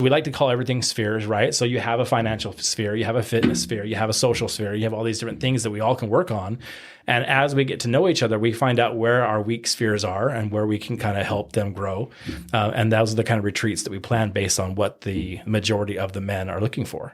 We like to call everything spheres, right? So you have a financial sphere, you have a fitness sphere, you have a social sphere, you have all these different things that we all can work on. And as we get to know each other, we find out where our weak spheres are and where we can kind of help them grow. And those are the kind of retreats that we plan based on what the majority of the men are looking for.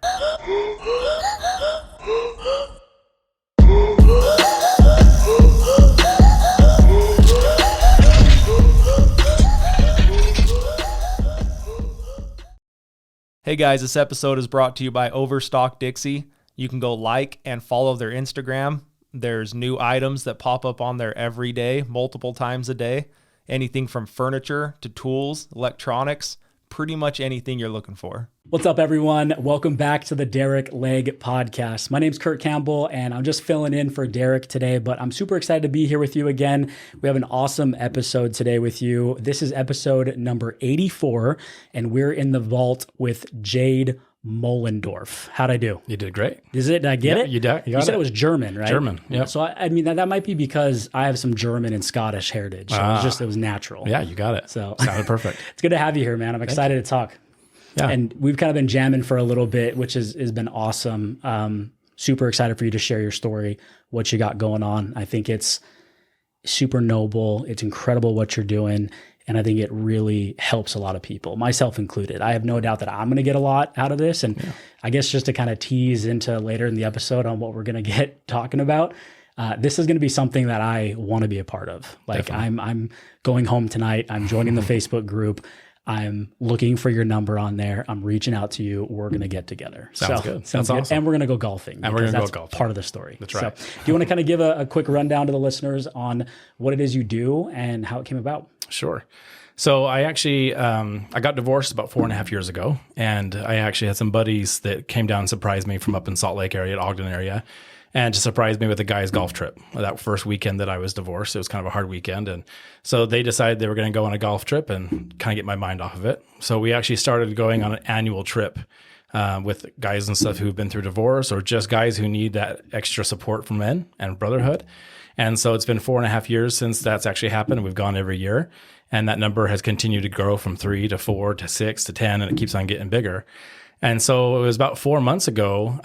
Hey guys, this episode is brought to you by Overstock Dixie. You can go like and follow their Instagram. There's new items that pop up on there every day, multiple times a day. Anything from furniture to tools, electronics, pretty much anything you're looking for. What's up, everyone? Welcome back to the Derek Leg Podcast. My name's Kurt Campbell, and I'm just filling in for Derek today, but I'm super excited to be here with you again. We have an awesome episode today with you. This is episode number 84, and we're in the vault with Jade Moellendorf. How'd I do? You did great. Is it? Did I get it? You got You said it was German, right? German, yeah. So I mean, that might be because I have some German and Scottish heritage. So it was natural. Yeah, you got it. So sounded perfect. It's good to have you here, man. I'm excited to talk. Yeah. And we've kind of been jamming for a little bit, which has been awesome. Super excited for you to share your story, what you got going on. I think it's super noble. It's incredible what you're doing. And I think it really helps a lot of people, myself included. I have no doubt that I'm going to get a lot out of this. And I guess just to kind of tease into later in the episode on what we're going to get talking about, this is going to be something that I want to be a part of. Like I'm going home tonight. I'm joining the Facebook group. I'm looking for your number on there. I'm reaching out to you. We're going to get together. Sounds good. Sounds good. Awesome. And we're going to go golfing. And we're going to go golfing. Part of the story. That's right. So, do you want to kind of give a quick rundown to the listeners on what it is you do and how it came about? Sure. So I actually, I got divorced about 4.5 years ago, and I actually had some buddies that came down and surprised me from up in Salt Lake area, Ogden area, and just surprised me with a guy's golf trip. That first weekend that I was divorced, it was kind of a hard weekend. And so they decided they were going to go on a golf trip and kind of get my mind off of it. So we actually started going on an annual trip with guys and stuff who've been through divorce or just guys who need that extra support from men and brotherhood. And so it's been 4.5 years since that's actually happened. We've gone every year. And that number has continued to grow from 3 to 4 to 6 to 10, and it keeps on getting bigger. And so it was about 4 months ago,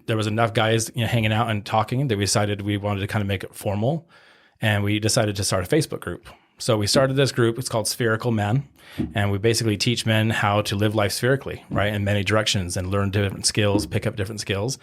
there was enough guys hanging out and talking that we decided we wanted to kind of make it formal. And we decided to start a Facebook group. So we started this group. It's called Spherical Man. And we basically teach men how to live life spherically, right, in many directions and learn different skills, pick up different skills.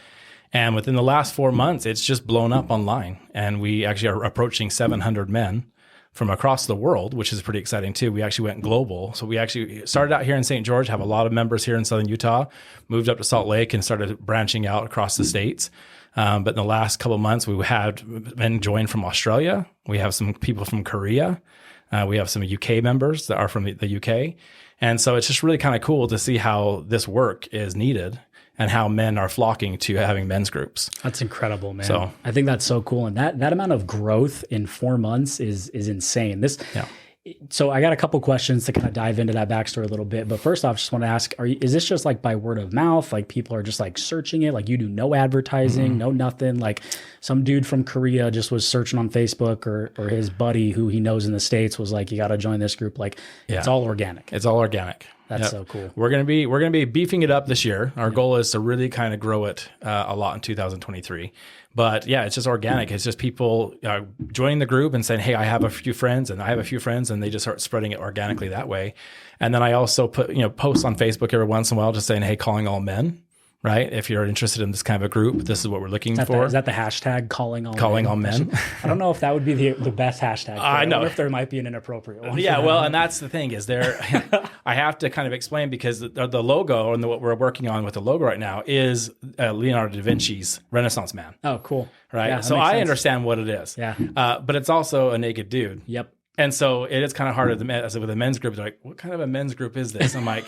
And within the last 4 months, it's just blown up online. And we actually are approaching 700 men from across the world, which is pretty exciting too. We actually went global. So we actually started out here in St. George, have a lot of members here in Southern Utah, moved up to Salt Lake and started branching out across the states. But in the last couple of months, we had men join from Australia. We have some people from Korea. We have some UK members that are from the UK. And so it's just really kind of cool to see how this work is needed and how men are flocking to having men's groups. That's incredible, man. So I think that's so cool. And that amount of growth in 4 months is insane. So I got a couple questions to kind of dive into that backstory a little bit. But first off, just want to ask, is this just like by word of mouth? Like people are just like searching it? Like you do no advertising, no nothing? Like some dude from Korea just was searching on Facebook or his buddy who he knows in the States was like, you got to join this group. Like it's all organic. It's all organic. That's so cool. We're gonna be beefing it up this year. Our goal is to really kind of grow it a lot in 2023. But yeah, it's just organic. It's just people joining the group and saying, "Hey, I have a few friends, and I have a few friends," and they just start spreading it organically that way. And then I also put posts on Facebook every once in a while, just saying, "Hey, calling all men." Right? If you're interested in this kind of a group, this is what we're looking for. Is that the hashtag calling all men? I don't know if that would be the best hashtag. I know. Wonder if there might be an inappropriate one. Yeah, well, and that's the thing is I have to kind of explain because the logo and what we're working on with the logo right now is Leonardo da Vinci's Renaissance Man. Oh, cool. Right? Yeah, so I understand what it is. Yeah. But it's also a naked dude. Yep. And so it is kind of hard with a men's group. They're like, what kind of a men's group is this? I'm like,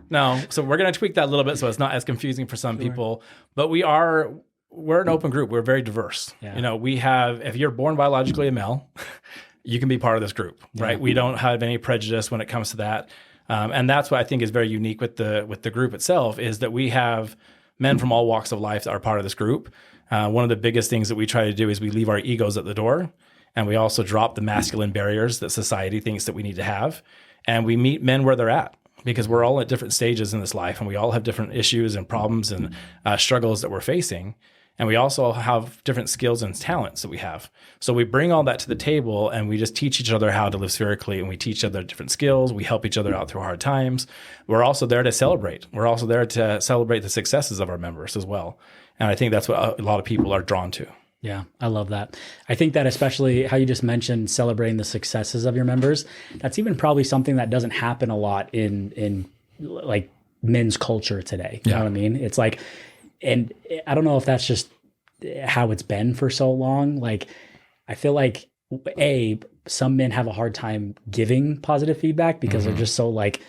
no. So we're going to tweak that a little bit so it's not as confusing for some people. But we're an open group. We're very diverse. Yeah. We have, if you're born biologically a male, you can be part of this group, right? We don't have any prejudice when it comes to that. And that's what I think is very unique with the group itself is that we have men from all walks of life that are part of this group. One of the biggest things that we try to do is we leave our egos at the door. And we also drop the masculine barriers that society thinks that we need to have. And we meet men where they're at. because we're all at different stages in this life and we all have different issues and problems and struggles that we're facing. And we also have different skills and talents that we have. So we bring all that to the table and we just teach each other how to live spherically, and we teach each other different skills. We help each other out through hard times. We're also there to celebrate. We're also there to celebrate the successes of our members as well. And I think that's what a lot of people are drawn to. Yeah, I love that. I think that especially how you just mentioned celebrating the successes of your members, that's even probably something that doesn't happen a lot in like men's culture today. You know what I mean? It's like, and I don't know if that's just how it's been for so long. Like, I feel like some men have a hard time giving positive feedback because they're just so like,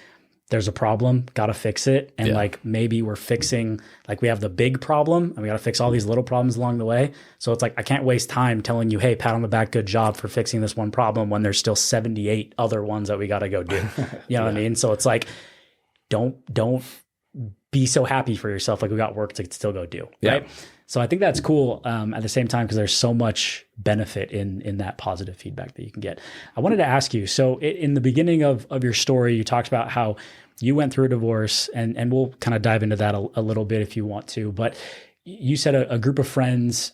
there's a problem, got to fix it. And like, maybe we're fixing, like we have the big problem and we got to fix all these little problems along the way. So it's like, I can't waste time telling you, hey, pat on the back, good job for fixing this one problem when there's still 78 other ones that we got to go do. You know what I mean? So it's like, don't be so happy for yourself. Like, we got work to still go do. Right. So I think that's cool at the same time, because there's so much benefit in that positive feedback that you can get. I wanted to ask you, so in the beginning of your story, you talked about how you went through a divorce, and we'll kind of dive into that a little bit if you want to, but you said a group of friends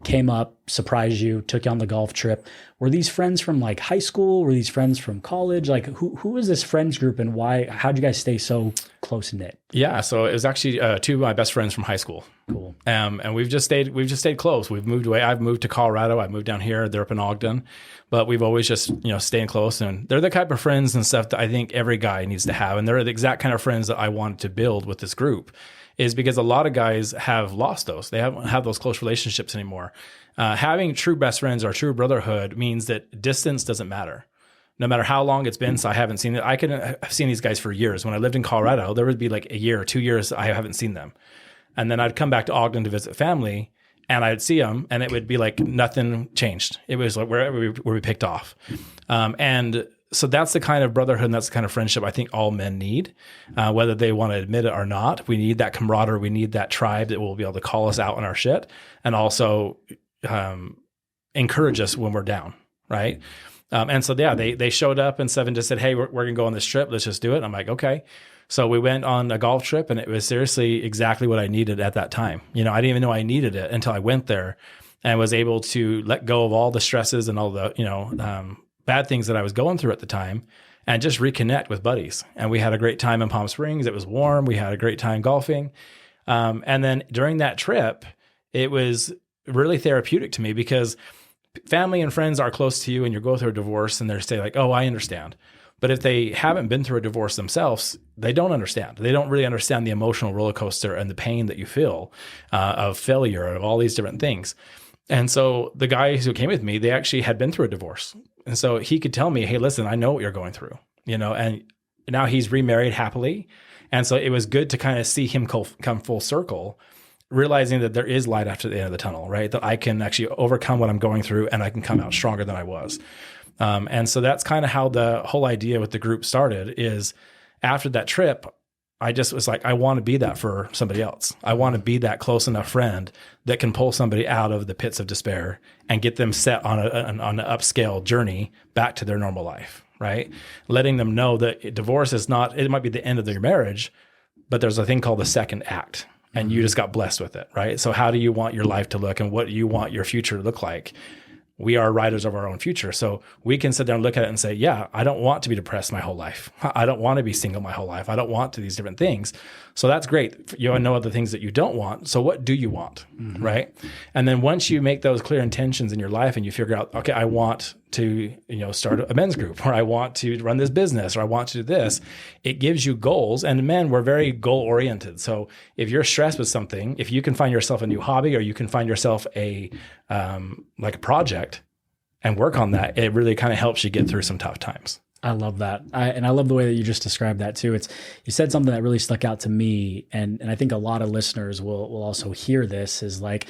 came up, surprised you, took you on the golf trip. Were these friends from like high school? Were these friends from college? Like who was this friends group, and why? How'd you guys stay so close knit? Yeah, so it was actually two of my best friends from high school. Cool. And we've just stayed close. We've moved away. I've moved to Colorado. I moved down here. They're up in Ogden, but we've always just staying close. And they're the type of friends and stuff that I think every guy needs to have. And they're the exact kind of friends that I wanted to build with this group. Is because a lot of guys have lost those. They haven't have those close relationships anymore. Having true best friends or true brotherhood means that distance doesn't matter. No matter how long it's been, so I haven't seen it. I've seen these guys for years. When I lived in Colorado, there would be like a year or 2 years I haven't seen them. And then I'd come back to Ogden to visit family, and I'd see them, and it would be like nothing changed. It was like where we picked off. And so that's the kind of brotherhood and that's the kind of friendship I think all men need, whether they want to admit it or not. We need that camaraderie. We need that tribe that will be able to call us out on our shit and also encourage us when we're down, right? And so, they showed up and Seven just said, hey, we're going to go on this trip. Let's just do it. And I'm like, okay. So we went on a golf trip, and it was seriously exactly what I needed at that time. I didn't even know I needed it until I went there and was able to let go of all the stresses and all the, bad things that I was going through at the time and just reconnect with buddies. And we had a great time in Palm Springs. It was warm. We had a great time golfing. And then during that trip, it was really therapeutic to me because family and friends are close to you and you're going through a divorce and they're saying like, oh, I understand. But if they haven't been through a divorce themselves, they don't understand. They don't really understand the emotional roller coaster and the pain that you feel of failure, of all these different things. And so the guys who came with me, they actually had been through a divorce. And so he could tell me, hey, listen, I know what you're going through, and now he's remarried happily. And so it was good to kind of see him come full circle, realizing that there is light after the end of the tunnel, right? That I can actually overcome what I'm going through and I can come out stronger than I was. And so that's kind of how the whole idea with the group started is after that trip, I just was like, I want to be that for somebody else. I want to be that close enough friend that can pull somebody out of the pits of despair and get them set on an upscale journey back to their normal life, right? Letting them know that divorce is not, it might be the end of their marriage, but there's a thing called the second act, and you just got blessed with it, right? So how do you want your life to look and what do you want your future to look like? We are writers of our own future. So we can sit down and look at it and say, yeah, I don't want to be depressed my whole life. I don't want to be single my whole life. I don't want these different things. So that's great. You know the things that you don't want. So what do you want? Mm-hmm. Right? And then once you make those clear intentions in your life and you figure out, okay, I want to, start a men's group, or I want to run this business, or I want to do this, it gives you goals. And men, we're very goal oriented. So if you're stressed with something, if you can find yourself a new hobby, or you can find yourself a project and work on that, it really kind of helps you get through some tough times. I love that. And I love the way that you just described that too. You said something that really stuck out to me. And I think a lot of listeners will also hear this is like,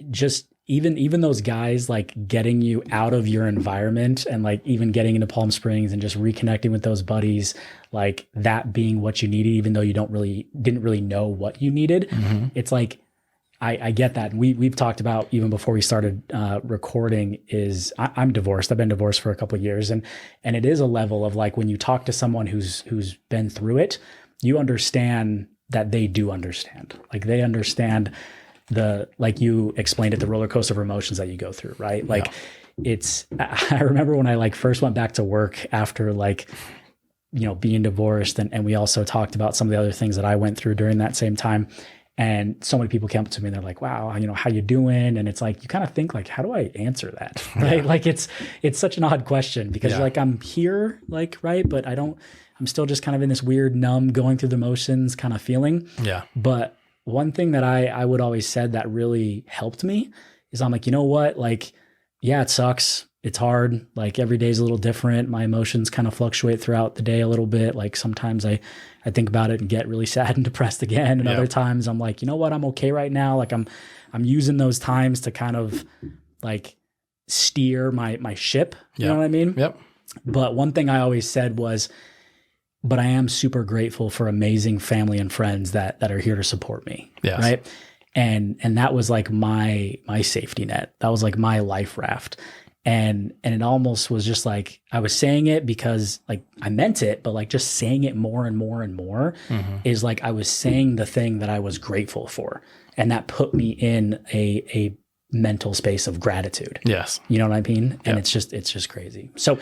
just even those guys, like getting you out of your environment and like even getting into Palm Springs and just reconnecting with those buddies, like that being what you needed, even though you didn't really know what you needed. Mm-hmm. It's like, I get that. We've talked about even before we started recording is I'm divorced. I've been divorced for a couple of years, and it is a level of like when you talk to someone who's been through it, you understand that they do understand. Like they understand like you explained it, the roller coaster of emotions that you go through, right? Like I remember when I like first went back to work after like, being divorced, and we also talked about some of the other things that I went through during that same time. And so many people came up to me and they're like, wow, how you doing? And it's like, you kind of think like, how do I answer that? Right. Yeah. Like it's such an odd question because you're like, I'm here, like, right. But I'm still just kind of in this weird, numb, going through the motions kind of feeling. Yeah. But one thing that I would always said that really helped me is I'm like, you know what? Like, yeah, it sucks. It's hard. Like every day's a little different. My emotions kind of fluctuate throughout the day a little bit. Like sometimes I think about it and get really sad and depressed again. And other times I'm like, you know what? I'm okay right now. Like I'm using those times to kind of like steer my ship. You know what I mean? Yep. But one thing I always said was, but I am super grateful for amazing family and friends that are here to support me. Yes. Right. And that was like my safety net. That was like my life raft. And it almost was just like, I was saying it because like I meant it, but like just saying it more and more and more is like, I was saying the thing that I was grateful for. And that put me in a mental space of gratitude. Yes. You know what I mean? And it's just crazy. So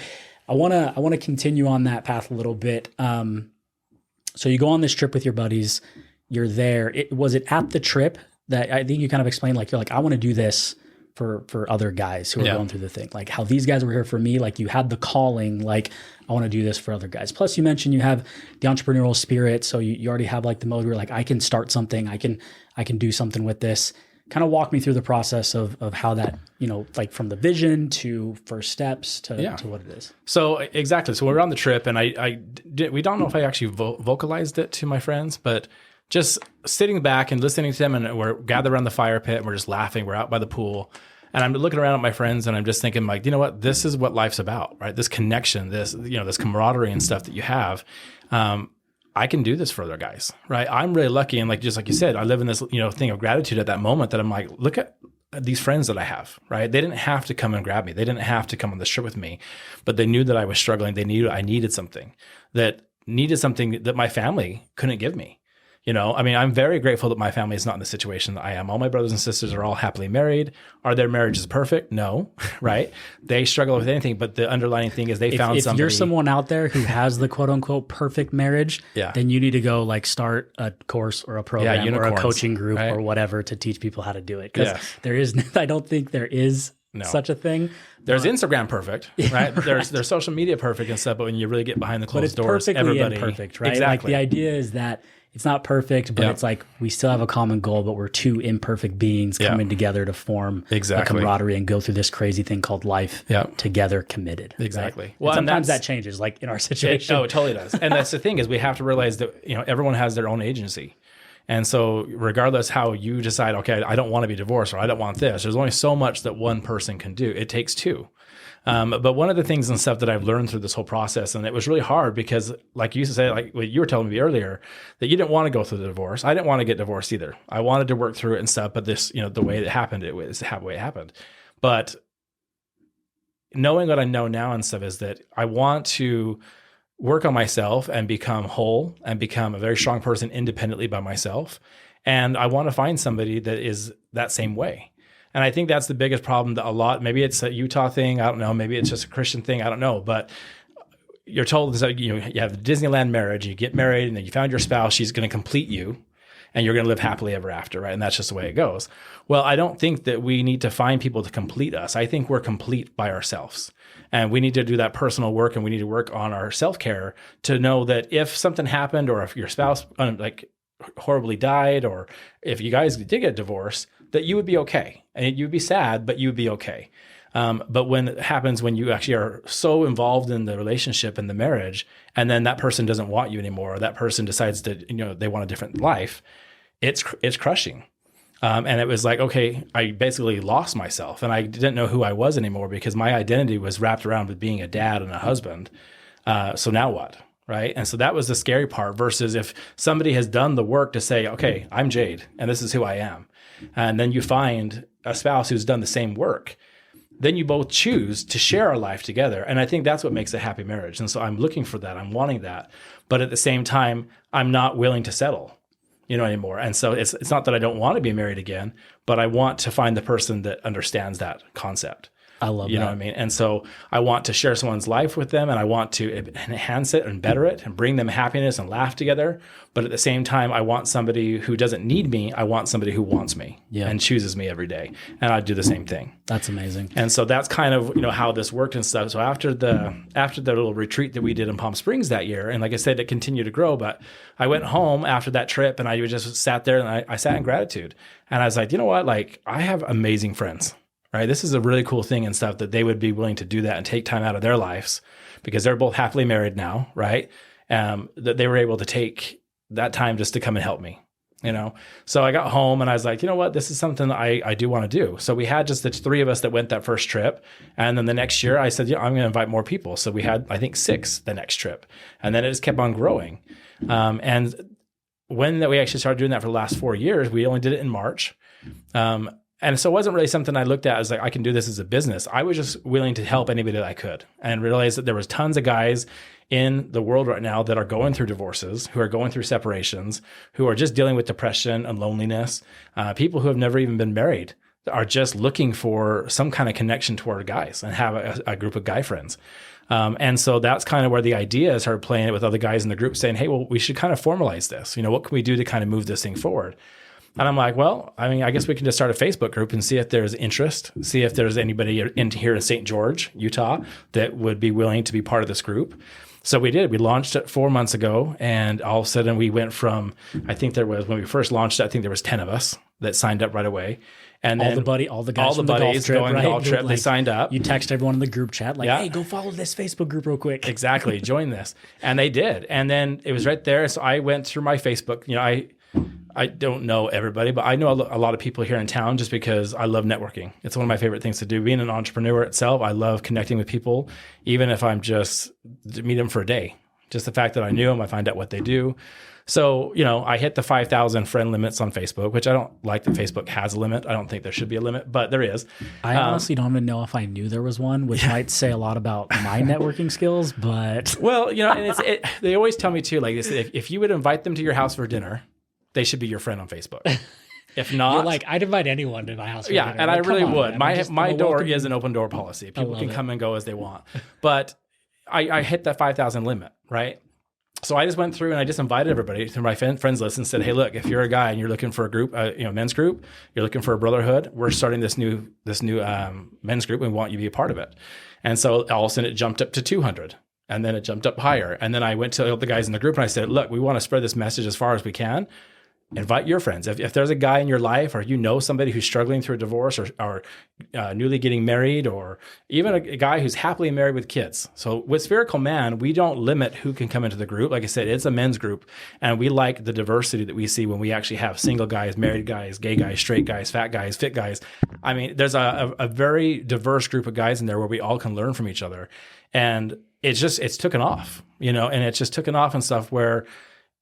I want to continue on that path a little bit. So you go on this trip with your buddies, you're there. Was it at the trip that I think you kind of explained, like, you're like, I want to do this for other guys who are going through the thing, like how these guys were here for me. Like you had the calling, like I want to do this for other guys. Plus you mentioned you have the entrepreneurial spirit. So you already have like the mode where like, I can start something, I can do something with this. Kind of walk me through the process of how that, like from the vision to first steps to what it is. So exactly. So we're on the trip and we don't know if I actually vocalized it to my friends, but just sitting back and listening to them, and we're gathered around the fire pit and we're just laughing. We're out by the pool and I'm looking around at my friends and I'm just thinking like, you know what, this is what life's about, right? This connection, this, this camaraderie and stuff that you have. I can do this for other guys, right? I'm really lucky. And like, just like you said, I live in this, thing of gratitude at that moment that I'm like, look at these friends that I have, right? They didn't have to come and grab me. They didn't have to come on this trip with me, but they knew that I was struggling. They knew I needed something that my family couldn't give me. I'm very grateful that my family is not in the situation that I am. All my brothers and sisters are all happily married. Are their marriages perfect? No, right? They struggle with anything, but the underlying thing is they found somebody. If you're someone out there who has the quote unquote perfect marriage, then you need to go like start a course or a program or a coaching group or whatever to teach people how to do it. Because I don't think there is such a thing. There's Instagram perfect, right? There's social media perfect and stuff, but when you really get behind the closed doors, everybody imperfect, right? Exactly. Like the idea is that it's not perfect, but it's like we still have a common goal, but we're two imperfect beings coming together to form a camaraderie and go through this crazy thing called life together, committed. Exactly. Right? Well, sometimes that changes, like in our situation. It totally does. And that's the thing is we have to realize that everyone has their own agency. And so regardless how you decide, okay, I don't want to be divorced or I don't want this, there's only so much that one person can do. It takes two. But one of the things and stuff that I've learned through this whole process, and it was really hard because like you said, like what you were telling me earlier, that you didn't want to go through the divorce. I didn't want to get divorced either. I wanted to work through it and stuff, but this, the way it happened, it was the way it happened. But knowing what I know now and stuff is that I want to work on myself and become whole and become a very strong person independently by myself. And I want to find somebody that is that same way. And I think that's the biggest problem that maybe it's a Utah thing. I don't know. Maybe it's just a Christian thing. I don't know. But you're told that, you have the Disneyland marriage, you get married and then you found your spouse, she's going to complete you and you're going to live happily ever after, right? And that's just the way it goes. Well, I don't think that we need to find people to complete us. I think we're complete by ourselves. And we need to do that personal work and we need to work on our self-care to know that if something happened or if your spouse horribly died or if you guys did get divorced, that you would be okay. And you'd be sad, but you would be okay. But when it happens, when you actually are so involved in the relationship and the marriage, and then that person doesn't want you anymore, or that person decides to, they want a different life, it's crushing. And it was like, okay, I basically lost myself and I didn't know who I was anymore because my identity was wrapped around with being a dad and a husband. So now what? Right. And so that was the scary part versus if somebody has done the work to say, okay, I'm Jade and this is who I am. and then you find a spouse who's done the same work, then you both choose to share our life together. And I think that's what makes a happy marriage. And so I'm looking for that. I'm wanting that. But at the same time, I'm not willing to settle, anymore. And so it's not that I don't want to be married again, but I want to find the person that understands that concept. I love that. You know what I mean? And so I want to share someone's life with them, and I want to enhance it and better it and bring them happiness and laugh together. But at the same time, I want somebody who doesn't need me. I want somebody who wants me and chooses me every day. And I do the same thing. That's amazing. And so that's kind of, how this worked and stuff. So after the little retreat that we did in Palm Springs that year, and like I said, it continued to grow, but I went home after that trip and I just sat there and I sat in gratitude. And I was like, you know what? Like, I have amazing friends. Right. This is a really cool thing and stuff that they would be willing to do that and take time out of their lives because they're both happily married now. Right. That they were able to take that time just to come and help me, So I got home and I was like, you know what? This is something I do want to do. So we had just the three of us that went that first trip. And then the next year I said, I'm going to invite more people. So we had, I think, 6 the next trip. And then it just kept on growing. And when we actually started doing that for the last 4 years, we only did it in March. And so it wasn't really something I looked at as like, I can do this as a business. I was just willing to help anybody that I could and realized that there was tons of guys in the world right now that are going through divorces, who are going through separations, who are just dealing with depression and loneliness, people who have never even been married are just looking for some kind of connection toward guys and have a group of guy friends. And so that's kind of where the idea started playing it with other guys in the group saying, hey, well, we should kind of formalize this. What can we do to kind of move this thing forward? And I'm like, well, I guess we can just start a Facebook group and see if there's interest, see if there's anybody here in St. George, Utah, that would be willing to be part of this group. So we did. We launched it 4 months ago, and all of a sudden we went from, when we first launched it, I think there was 10 of us that signed up right away. And then all the guys from the golf trip, going on the golf trip, they signed up. You text everyone in the group chat, hey, go follow this Facebook group real quick. Exactly. Join this. And they did. And then it was right there. So I went through my Facebook. I don't know everybody, but I know a lot of people here in town just because I love networking. It's one of my favorite things to do. Being an entrepreneur itself, I love connecting with people, even if I'm just to meet them for a day. Just the fact that I knew them, I find out what they do. So, I hit the 5,000 friend limits on Facebook, which I don't like that Facebook has a limit. I don't think there should be a limit, but there is. I honestly don't even know if I knew there was one, which might say a lot about my networking skills, but. Well, and they always tell me too, like this, if you would invite them to your house for dinner, they should be your friend on Facebook. If not, you're like, I'd invite anyone to my house. For dinner. And I really would. Man. My door is an open door policy. People can come and go as they want. But I hit that 5,000 limit, right? So I just went through and I just invited everybody to my friends list and said, hey, look, if you're a guy and you're looking for a group, men's group, you're looking for a brotherhood, we're starting this new men's group and we want you to be a part of it. And so all of a sudden it jumped up to 200. And then it jumped up higher. And then I went to all the guys in the group and I said, look, we want to spread this message as far as we can. Invite your friends. If there's a guy in your life or somebody who's struggling through a divorce or newly getting married or even a guy who's happily married with kids. So with Spherical Man, we don't limit who can come into the group. Like I said, it's a men's group. And we like the diversity that we see when we actually have single guys, married guys, gay guys, straight guys, fat guys, fit guys. I mean, there's a very diverse group of guys in there where we all can learn from each other. And it's taken off, and it's just taken off and stuff where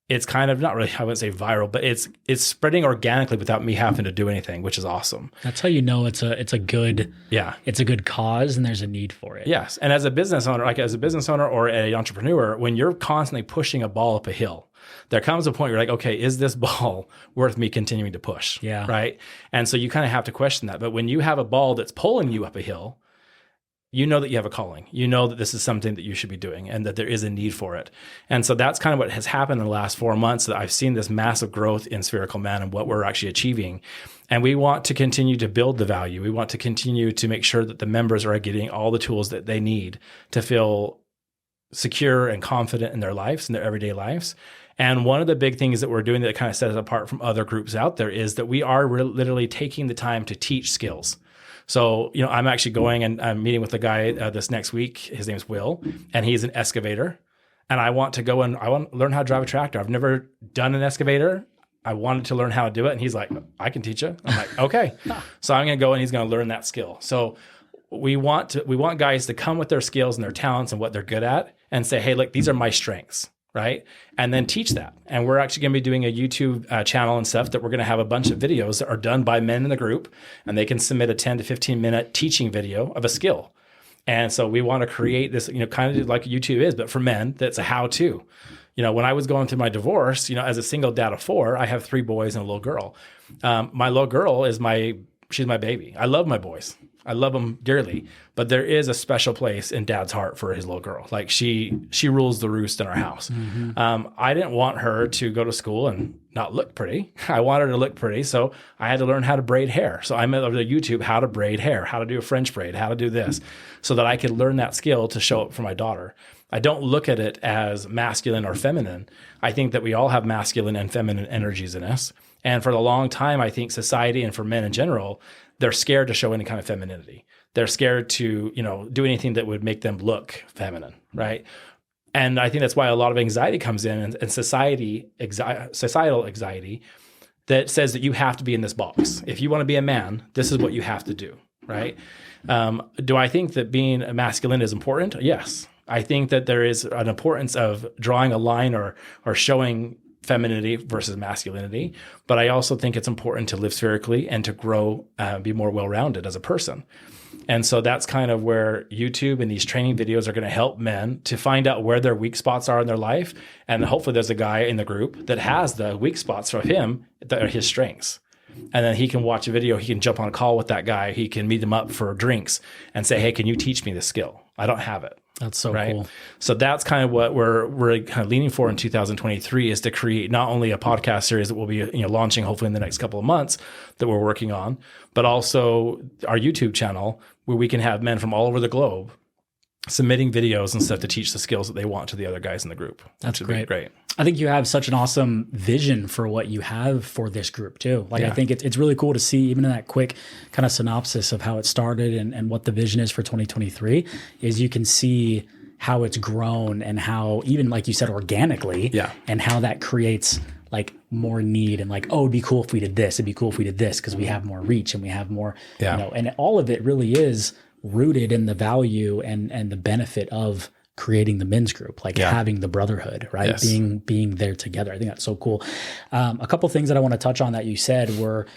it's kind of not really, I wouldn't say viral, but it's spreading organically without me having to do anything, which is awesome. That's how it's a good cause and there's a need for it. Yes. And as a business owner, or an entrepreneur, when you're constantly pushing a ball up a hill, there comes a point where you're like, okay, is this ball worth me continuing to push? Yeah. Right. And so you kind of have to question that. But when you have a ball that's pulling you up a hill, you know that you have a calling. You know that this is something that you should be doing and that there is a need for it. And so that's kind of what has happened in the last 4 months, that I've seen this massive growth in Spherical Man and what we're actually achieving. And we want to continue to build the value. We want to continue to make sure that the members are getting all the tools that they need to feel secure and confident in their lives, in their everyday lives. And one of the big things that we're doing that kind of sets us apart from other groups out there is that we are literally taking the time to teach skills. So, I'm actually going and I'm meeting with a guy this next week. His name's Will, and he's an excavator. And I want to go and I want to learn how to drive a tractor. I've never done an excavator. I wanted to learn how to do it. And he's like, I can teach you. I'm like, okay. So I'm going to go and he's going to learn that skill. So we want guys to come with their skills and their talents and what they're good at and say, hey, look, these are my strengths. right? And then teach that. And we're actually going to be doing a YouTube channel and stuff that we're going to have a bunch of videos that are done by men in the group, and they can submit a 10 to 15 minute teaching video of a skill. And so we want to create this, kind of like YouTube is, but for men, that's a how-to. When I was going through my divorce, as a single dad of 4, I have 3 boys and a little girl. My little girl she's my baby. I love my boys. I love them dearly, but there is a special place in dad's heart for his little girl. Like she rules the roost in our house. Mm-hmm. I didn't want her to go to school and not look pretty. I wanted her to look pretty. So I had to learn how to braid hair. So I met over to YouTube, how to braid hair, how to do a French braid, how to do this, so that I could learn that skill to show up for my daughter. I don't look at it as masculine or feminine. I think that we all have masculine and feminine energies in us. And for a long time, I think society and for men in general, they're scared to show any kind of femininity. They're scared to, do anything that would make them look feminine, right? And I think that's why a lot of anxiety comes in, and societal anxiety that says that you have to be in this box. If you want to be a man, this is what you have to do, right? Do I think that being masculine is important? Yes. I think that there is an importance of drawing a line or showing femininity versus masculinity, but I also think it's important to live spherically and to grow, be more well-rounded as a person. And so that's kind of where YouTube and these training videos are going to help men to find out where their weak spots are in their life. And hopefully there's a guy in the group that has the weak spots for him that are his strengths. And then he can watch a video, he can jump on a call with that guy, he can meet him up for drinks and say, hey, can you teach me this skill? I don't have it. That's so cool. So that's kind of what we're kind of leaning for in 2023, is to create not only a podcast series that we'll be launching hopefully in the next couple of months that we're working on, but also our YouTube channel where we can have men from all over the globe submitting videos and stuff to teach the skills that they want to the other guys in the group. That's great. I think you have such an awesome vision for what you have for this group too. I think it's really cool to see, even in that quick kind of synopsis of how it started and what the vision is for 2023, is you can see how it's grown and how, even like you said, organically, and how that creates like more need and like, oh, it'd be cool if we did this. It'd be cool if we did this because we have more reach and we have more, and all of it really is rooted in the value and the benefit of creating the men's group, like having the brotherhood, right? Yes. Being there together. I think that's so cool. A couple of things that I want to touch on that you said were,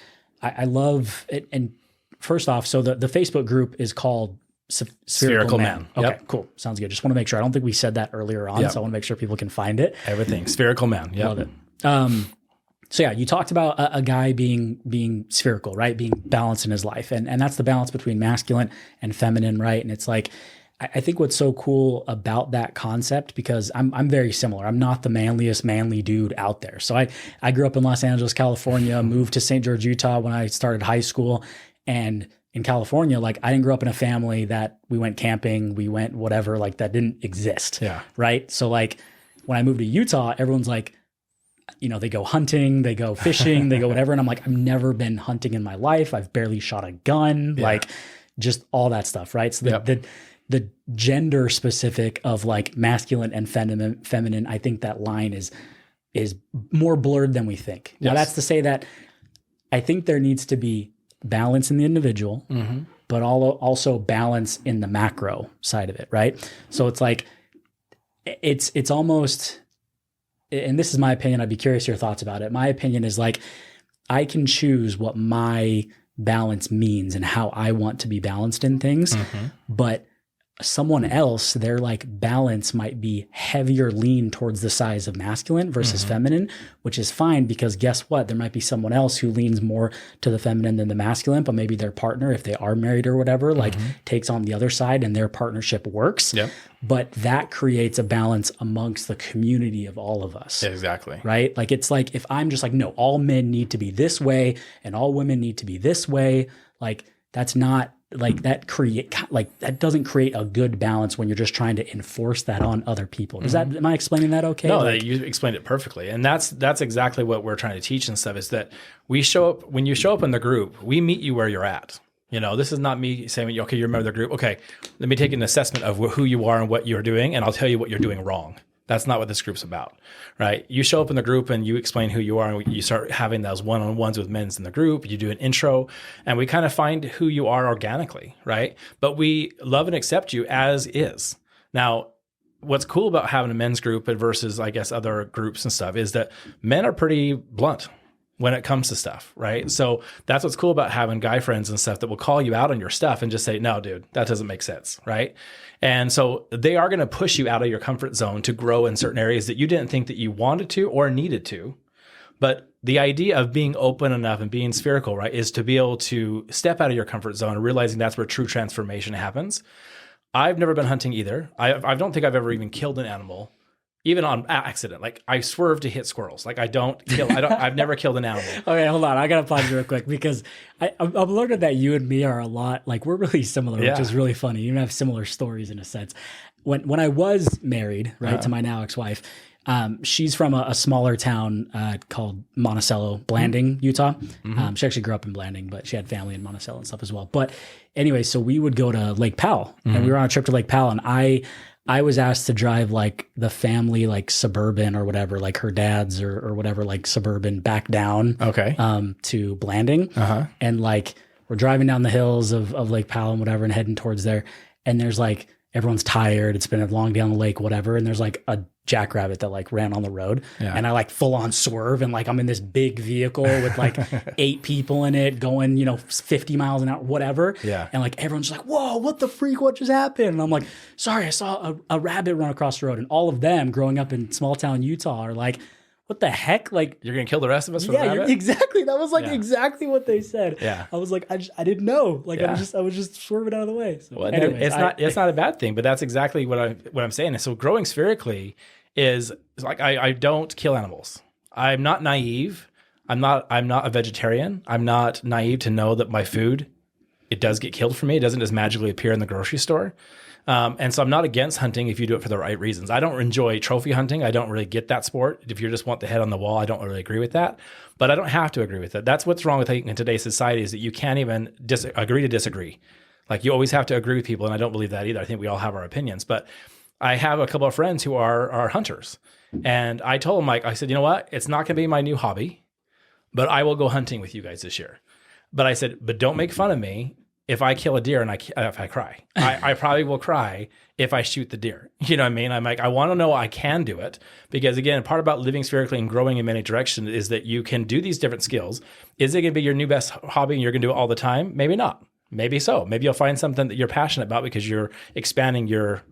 I love it. And first off, so the Facebook group is called Spherical Man. Okay, cool. Sounds good. Just want to make sure. I don't think we said that earlier on, so I want to make sure people can find it. Everything. Spherical Man. Yeah. Love it. So yeah, you talked about a guy being spherical, right? Being balanced in his life. And that's the balance between masculine and feminine, right? And it's like, I think what's so cool about that concept, because I'm very similar. I'm not the manliest manly dude out there. So I grew up in Los Angeles, California, moved to St. George, Utah when I started high school. And in California, like I didn't grow up in a family that we went camping, we went whatever, like that didn't exist. Yeah. Right. So like when I moved to Utah, everyone's like, they go hunting, they go fishing, they go whatever. And I'm like, I've never been hunting in my life. I've barely shot a gun, like just all that stuff. Right. So the gender specific of like masculine and feminine, I think that line is more blurred than we think. Now that's to say that I think there needs to be balance in the individual, but also balance in the macro side of it. Right. So it's like, it's almost, and this is my opinion, I'd be curious your thoughts about it. My opinion is like, I can choose what my balance means and how I want to be balanced in things, but someone else, their like balance might be heavier lean towards the size of masculine versus feminine, which is fine, because guess what? There might be someone else who leans more to the feminine than the masculine, but maybe their partner, if they are married or whatever, like takes on the other side and their partnership works. Yep. But that creates a balance amongst the community of all of us. Exactly. Right? Like, it's like, if I'm just like, no, all men need to be this way and all women need to be this way, like that's not, like that doesn't create a good balance when you're just trying to enforce that on other people. Am I explaining that okay? No, you explained it perfectly. And that's exactly what we're trying to teach and stuff, is that when you show up in the group, we meet you where you're at. This is not me saying, okay, you're a member of the group. Okay, let me take an assessment of who you are and what you're doing, and I'll tell you what you're doing wrong. That's not what this group's about, right? You show up in the group and you explain who you are, and you start having those one-on-ones with men in the group. You do an intro, and we kind of find who you are organically, right? But we love and accept you as is. Now, what's cool about having a men's group versus, I guess, other groups and stuff is that men are pretty blunt when it comes to stuff, right? So that's what's cool about having guy friends and stuff that will call you out on your stuff and just say, no, dude, that doesn't make sense, right? And so they are going to push you out of your comfort zone to grow in certain areas that you didn't think that you wanted to or needed to. But the idea of being open enough and being spherical, right, is to be able to step out of your comfort zone and realizing that's where true transformation happens. I've never been hunting either. I don't think I've ever even killed an animal, even on accident. Like I swerve to hit squirrels. Like I've never killed an animal. Okay, hold on. I got to pause real quick because I'm learning that you and me are a lot, like we're really similar, which is really funny. You have similar stories in a sense. When I was married, right, to my now ex-wife, she's from a smaller town called Monticello, Blanding, Utah. She actually grew up in Blanding, but she had family in Monticello and stuff as well. But anyway, so we would go to Lake Powell, and we were on a trip to Lake Powell, and I was asked to drive like the family, like Suburban or whatever, like her dad's or whatever, like Suburban back down to Blanding. And like we're driving down the hills of Lake Powell and whatever and heading towards there. And there's like, everyone's tired. It's been a long day on the lake, whatever. And there's like a jackrabbit that like ran on the road and I like full on swerve. And like, I'm in this big vehicle with like 8 people in it going, 50 miles an hour, whatever. Yeah. And like, everyone's like, whoa, what the freak? What just happened? And I'm like, sorry, I saw a rabbit run across the road. And all of them growing up in small town Utah are like, what the heck? Like, you're going to kill the rest of us for the rabbit? Exactly. That was like exactly what they said. Yeah. I was like, I didn't know. Like, I was just swerving out of the way. So well, anyways, it's not a bad thing, but that's exactly what I'm saying. And so growing spherically is like, I don't kill animals. I'm not naive. I'm not a vegetarian. I'm not naive to know that my food, it does get killed for me. It doesn't just magically appear in the grocery store. And so I'm not against hunting if you do it for the right reasons. I don't enjoy trophy hunting. I don't really get that sport. If you just want the head on the wall, I don't really agree with that. But I don't have to agree with it. That's what's wrong with in today's society is that you can't even agree to disagree. Like you always have to agree with people, and I don't believe that either. I think we all have our opinions. But I have a couple of friends who are hunters. And I told them, like, I said, you know what? It's not going to be my new hobby, but I will go hunting with you guys this year. But I said, but don't make fun of me if I kill a deer and if I cry. I probably will cry if I shoot the deer. You know what I mean? I'm like, I want to know I can do it. Because again, part about living spherically and growing in many directions is that you can do these different skills. Is it going to be your new best hobby and you're going to do it all the time? Maybe not. Maybe so. Maybe you'll find something that you're passionate about because you're expanding your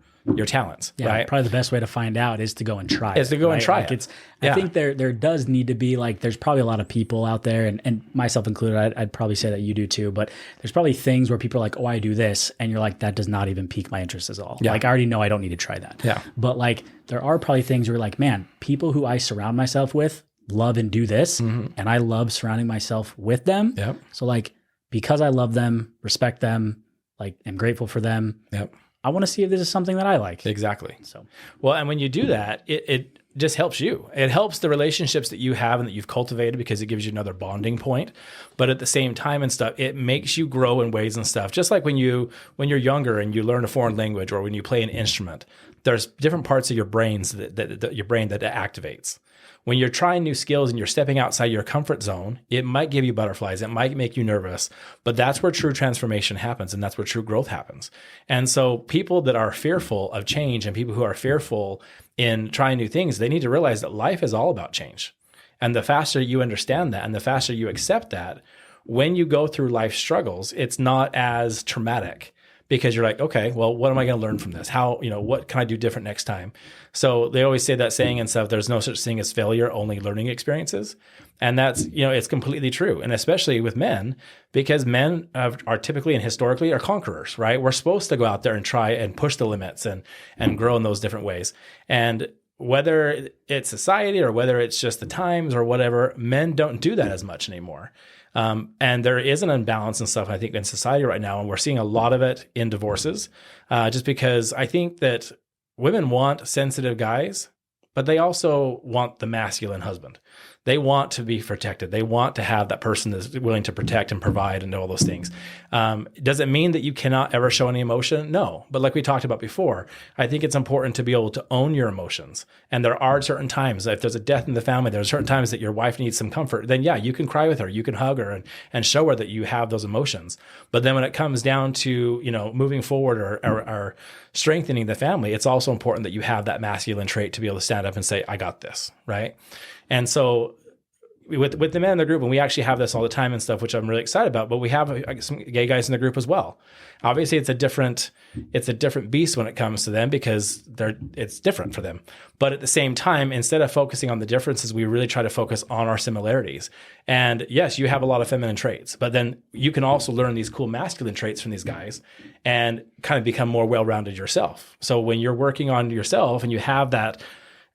talents. Yeah, right? Probably the best way to find out is to go and try is it. To go and try like it. I think there does need to be like, there's probably a lot of people out there and myself included, I'd probably say that you do too, but there's probably things where people are like, oh, I do this. And you're like, that does not even pique my interest at all. Yeah. Like I already know I don't need to try that. Yeah. But like, there are probably things where you're like, man, people who I surround myself with love and do this. And I love surrounding myself with them. Yep. So like, because I love them, respect them, like am grateful for them. Yep. I want to see if this is something that I like. Exactly. So, well, and when you do that, it just helps you. It helps the relationships that you have and that you've cultivated because it gives you another bonding point. But at the same time and stuff, it makes you grow in ways and stuff. Just like when you're younger and you learn a foreign language or when you play an instrument, there's different parts of your brains that your brain that activates. When you're trying new skills and you're stepping outside your comfort zone, it might give you butterflies. It might make you nervous, but that's where true transformation happens. And that's where true growth happens. And so people that are fearful of change and people who are fearful in trying new things, they need to realize that life is all about change. And the faster you understand that and the faster you accept that, when you go through life struggles, it's not as traumatic. Because you're like, okay, well, what am I going to learn from this? How, what can I do different next time? So they always say that saying and stuff, there's no such thing as failure, only learning experiences. And that's, it's completely true. And especially with men, because men are typically and historically are conquerors, right? We're supposed to go out there and try and push the limits and grow in those different ways. And whether it's society or whether it's just the times or whatever, men don't do that as much anymore. And there is an imbalance and stuff, I think, in society right now. And we're seeing a lot of it in divorces, just because I think that women want sensitive guys, but they also want the masculine husband. They want to be protected. They want to have that person that's willing to protect and provide and all those things. Does it mean that you cannot ever show any emotion? No. But like we talked about before, I think it's important to be able to own your emotions. And there are certain times, if there's a death in the family, there's certain times that your wife needs some comfort, then yeah, you can cry with her, you can hug her and show her that you have those emotions. But then when it comes down to, moving forward or strengthening the family, it's also important that you have that masculine trait to be able to stand up and say, I got this, right? And so with the men in the group, and we actually have this all the time and stuff, which I'm really excited about, but we have some gay guys in the group as well. Obviously it's a different beast when it comes to them because it's different for them. But at the same time, instead of focusing on the differences, we really try to focus on our similarities. And yes, you have a lot of feminine traits, but then you can also learn these cool masculine traits from these guys and kind of become more well-rounded yourself. So when you're working on yourself and you have that,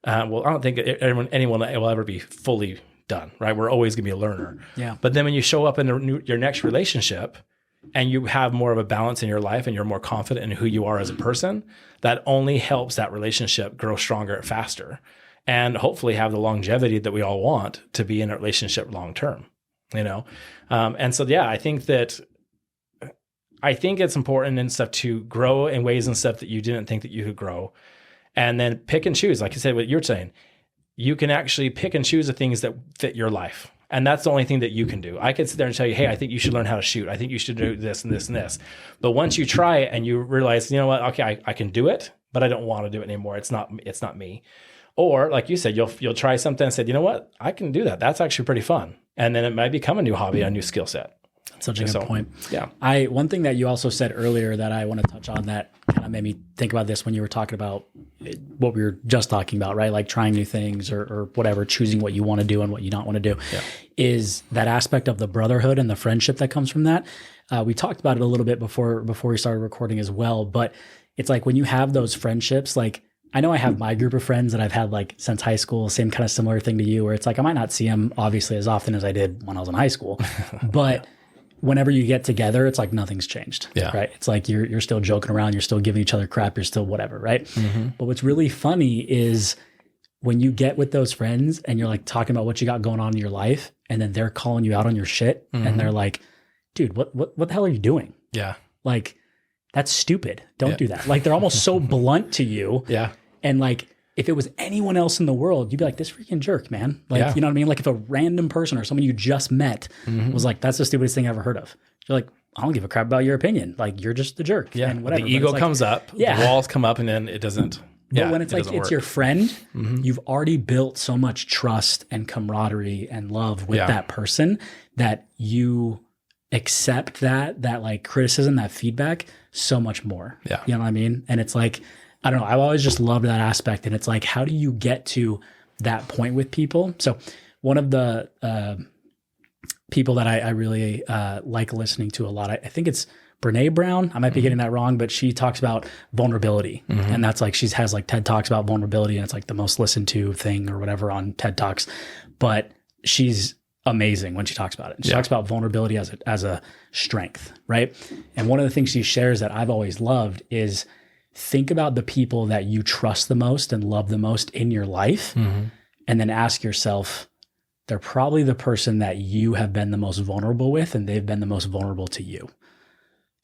I don't think anyone will ever be fully done, right? We're always going to be a learner. Yeah. But then when you show up in your next relationship and you have more of a balance in your life and you're more confident in who you are as a person, that only helps that relationship grow stronger faster and hopefully have the longevity that we all want to be in a relationship long term, And so, yeah, I think it's important and stuff to grow in ways and stuff that you didn't think that you could grow. And then pick and choose, like you said, what you're saying. You can actually pick and choose the things that fit your life. And that's the only thing that you can do. I could sit there and tell you, hey, I think you should learn how to shoot. I think you should do this and this and this. But once you try it and you realize, you know what, okay, I can do it, but I don't want to do it anymore. It's not me. Or like you said, you'll try something and say, you know what, I can do that. That's actually pretty fun. And then it might become a new hobby, a new skill set. Such a good point. Yeah. One thing that you also said earlier that I want to touch on that kind of made me think about this when you were talking about what we were just talking about, right? Like trying new things or whatever, choosing what you want to do and what you don't want to do, is that aspect of the brotherhood and the friendship that comes from that. We talked about it a little bit before we started recording as well, but it's like when you have those friendships, like I know I have my group of friends that I've had like since high school, same kind of similar thing to you, where it's like I might not see them obviously as often as I did when I was in high school, but whenever you get together, it's like nothing's changed, right? It's like you're still joking around, you're still giving each other crap, you're still whatever, right? Mm-hmm. But what's really funny is when you get with those friends and you're like talking about what you got going on in your life, and then they're calling you out on your shit, and they're like, dude, what the hell are you doing? Yeah. Like, that's stupid. Don't do that. Like, they're almost so blunt to you. Yeah. And like, if it was anyone else in the world, you'd be like, this freaking jerk, man. Like, you know what I mean? Like if a random person or someone you just met was like, that's the stupidest thing I ever heard of. You're like, I don't give a crap about your opinion. Like, you're just the jerk. Yeah. And whatever. The ego like, comes up, the walls come up, and then it doesn't. But when it's like, it's your friend, you've already built so much trust and camaraderie and love with that person that you accept that like criticism, that feedback so much more. Yeah. You know what I mean? And it's like, I don't know. I've always just loved that aspect. And it's like, how do you get to that point with people? So one of the people that I really like listening to a lot, I think it's Brene Brown. I might be getting that wrong, but she talks about vulnerability. And that's like, she has like TED Talks about vulnerability, and it's like the most listened to thing or whatever on TED Talks. But she's amazing when she talks about it. And she talks about vulnerability as a strength, right? And one of the things she shares that I've always loved is think about the people that you trust the most and love the most in your life, and then ask yourself, they're probably the person that you have been the most vulnerable with, and they've been the most vulnerable to you.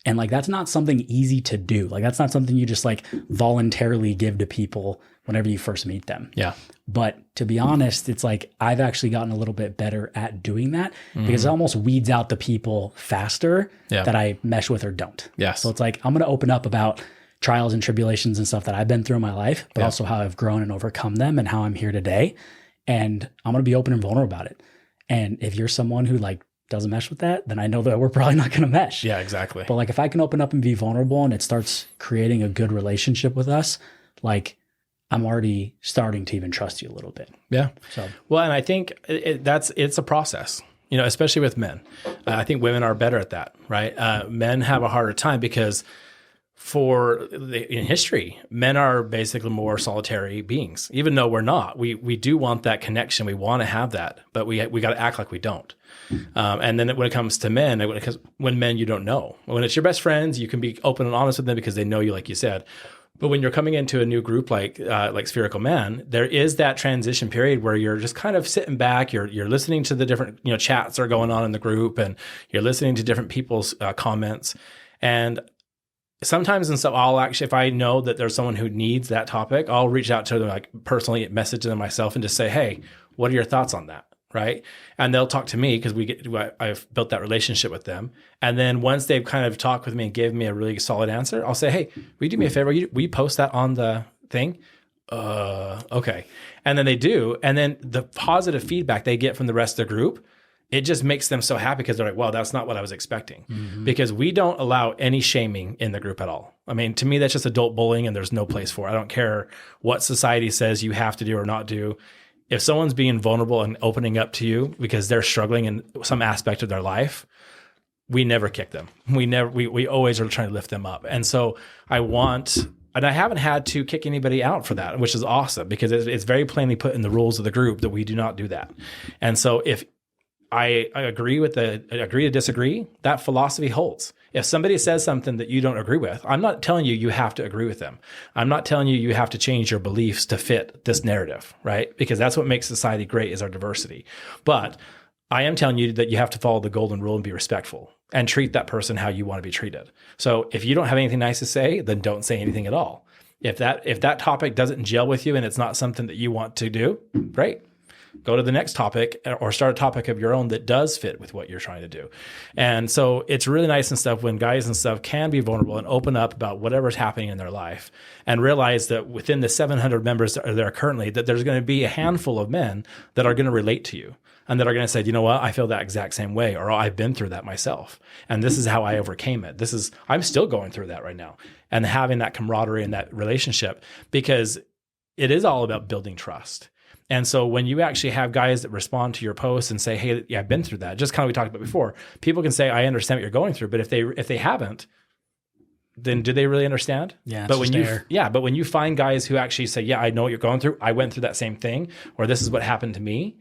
And like, that's not something easy to do. Like, that's not something you just like voluntarily give to people whenever you first meet them. Yeah. But to be honest, it's like, I've actually gotten a little bit better at doing that because it almost weeds out the people faster that I mesh with or don't. Yeah. So it's like, I'm going to open up about trials and tribulations and stuff that I've been through in my life, but also how I've grown and overcome them and how I'm here today. And I'm going to be open and vulnerable about it. And if you're someone who like doesn't mesh with that, then I know that we're probably not going to mesh. Yeah, exactly. But like, if I can open up and be vulnerable and it starts creating a good relationship with us, like I'm already starting to even trust you a little bit. Yeah. So, well, and I think it's a process, you know, especially with men. I think women are better at that, right? Men have a harder time because in history, men are basically more solitary beings, even though we're not. We do want that connection. We want to have that, but we got to act like we don't. And then when it comes to men, when men you don't know, when it's your best friends, you can be open and honest with them because they know you, like you said. But when you're coming into a new group like Spherical Man, there is that transition period where you're just kind of sitting back. You're listening to the different chats that are going on in the group, and you're listening to different people's comments. And sometimes and so I'll actually, if I know that there's someone who needs that topic, I'll reach out to them, like personally message them myself and just say, hey, what are your thoughts on that? Right. And they'll talk to me because I've built that relationship with them. And then once they've kind of talked with me and gave me a really solid answer, I'll say, hey, will you do me a favor? Will you post that on the thing? Okay. And then they do. And then the positive feedback they get from the rest of the group, it just makes them so happy because they're like, well, that's not what I was expecting. Mm-hmm. Because we don't allow any shaming in the group at all. I mean, to me, that's just adult bullying and there's no place for it. I don't care what society says you have to do or not do. If someone's being vulnerable and opening up to you because they're struggling in some aspect of their life, we never kick them. We always are trying to lift them up. And so I haven't had to kick anybody out for that, which is awesome because it's very plainly put in the rules of the group that we do not do that. And so if I agree to disagree, that philosophy holds. If somebody says something that you don't agree with, I'm not telling you have to agree with them. I'm not telling you have to change your beliefs to fit this narrative, right? Because that's what makes society great is our diversity. But I am telling you that you have to follow the golden rule and be respectful and treat that person how you want to be treated. So if you don't have anything nice to say, then don't say anything at all. If that topic doesn't gel with you and it's not something that you want to do, great. Go to the next topic or start a topic of your own that does fit with what you're trying to do. And so it's really nice and stuff when guys and stuff can be vulnerable and open up about whatever's happening in their life and realize that within the 700 members that are there currently, that there's going to be a handful of men that are going to relate to you and that are going to say, you know what, I feel that exact same way, or I've been through that myself. And this is how I overcame it. I'm still going through that right now. And having that camaraderie and that relationship, because it is all about building trust. And so when you actually have guys that respond to your posts and say, hey, yeah, I've been through that, just kind of we talked about before, people can say, I understand what you're going through, but if they haven't, then do they really understand? Yeah. But when you find guys who actually say, yeah, I know what you're going through, I went through that same thing, or this is what happened to me,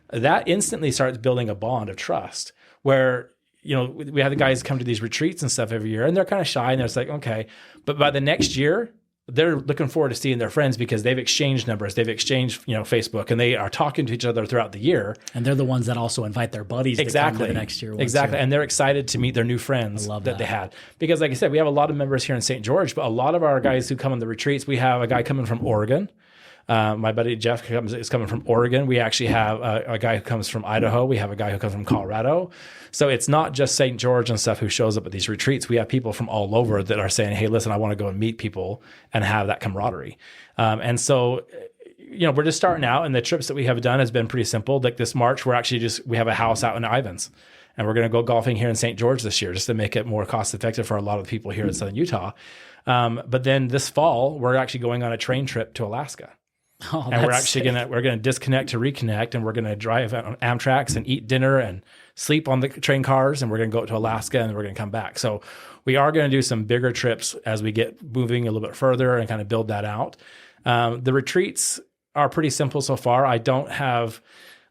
that instantly starts building a bond of trust where, we have the guys come to these retreats and stuff every year and they're kind of shy and it's like, okay, but by the next year, they're looking forward to seeing their friends because they've exchanged numbers, they've exchanged, Facebook, and they are talking to each other throughout the year. And they're the ones that also invite their buddies to come to the next year. Exactly. And they're excited to meet their new friends that they had. Because like I said, we have a lot of members here in St. George, but a lot of our guys who come on the retreats, we have a guy coming from Oregon. My buddy Jeff is coming from Oregon. We actually have a guy who comes from Idaho. We have a guy who comes from Colorado. So it's not just St. George and stuff who shows up at these retreats. We have people from all over that are saying, hey, listen, I want to go and meet people and have that camaraderie. And so, we're just starting out, and the trips that we have done has been pretty simple. Like this March, we have a house out in Ivins, and we're going to go golfing here in St. George this year just to make it more cost effective for a lot of the people here in Southern Utah. But then this fall, we're actually going on a train trip to Alaska. Oh, and we're gonna disconnect to reconnect, and we're gonna drive on Amtrak's and eat dinner and sleep on the train cars, and we're gonna go to Alaska and we're gonna come back. So we are gonna do some bigger trips as we get moving a little bit further and kind of build that out. The retreats are pretty simple so far. I don't have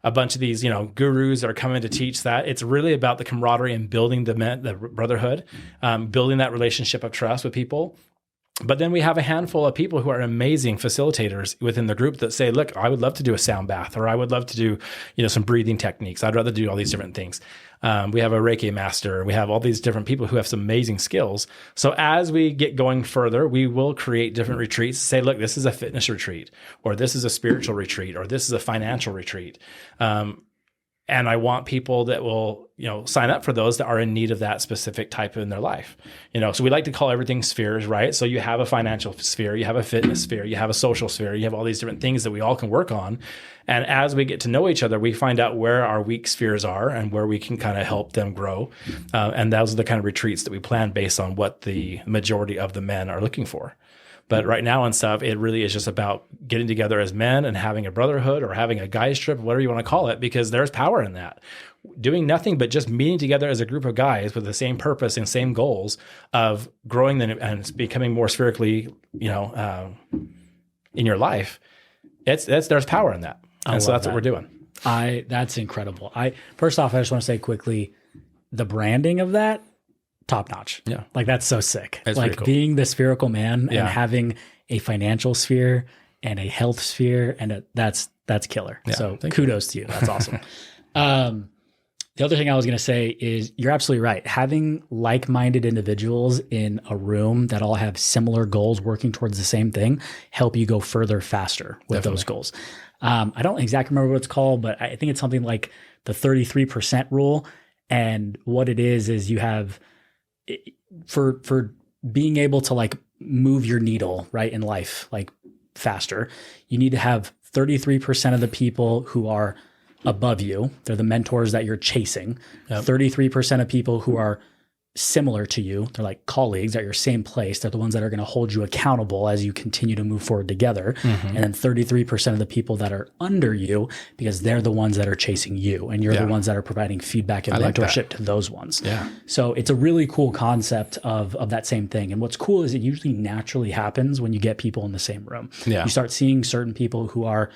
a bunch of these, gurus that are coming to teach that. It's really about the camaraderie and building the brotherhood, building that relationship of trust with people. But then we have a handful of people who are amazing facilitators within the group that say, look, I would love to do a sound bath, or I would love to do, some breathing techniques. I'd rather do all these different things. We have a Reiki master. We have all these different people who have some amazing skills. So as we get going further, we will create different retreats. Say, look, this is a fitness retreat, or this is a spiritual retreat, or this is a financial retreat. And I want people that will, sign up for those that are in need of that specific type in their life. So we like to call everything spheres, right? So you have a financial sphere, you have a fitness sphere, you have a social sphere, you have all these different things that we all can work on. And as we get to know each other, we find out where our weak spheres are and where we can kind of help them grow. And those are the kind of retreats that we plan based on what the majority of the men are looking for. But right now and stuff, it really is just about getting together as men and having a brotherhood or having a guys trip, whatever you want to call it, because there's power in that. Doing nothing but just meeting together as a group of guys with the same purpose and same goals of growing them and becoming more spherically, in your life. There's power in that. And so that's what we're doing. That's incredible. First off, I just want to say quickly, the branding of that, top notch. Yeah. Like that's so sick. That's like cool. Being the Spherical Man and having a financial sphere and a health sphere, and that's killer. Yeah, so kudos to you. That's awesome. The other thing I was going to say is you're absolutely right. Having like-minded individuals in a room that all have similar goals working towards the same thing help you go further faster with those goals. I don't exactly remember what it's called, but I think it's something like the 33% rule. And what it is you have for being able to like move your needle right in life, like faster, you need to have 33% of the people who are above you. They're the mentors that you're chasing. 33% of people who are similar to you. They're like colleagues at your same place. They're the ones that are going to hold you accountable as you continue to move forward together. And then 33% of the people that are under you, because they're the ones that are chasing you, and you're the ones that are providing feedback and mentorship to those ones. So it's a really cool concept of that same thing. And what's cool is it usually naturally happens when you get people in the same room. You start seeing certain people who are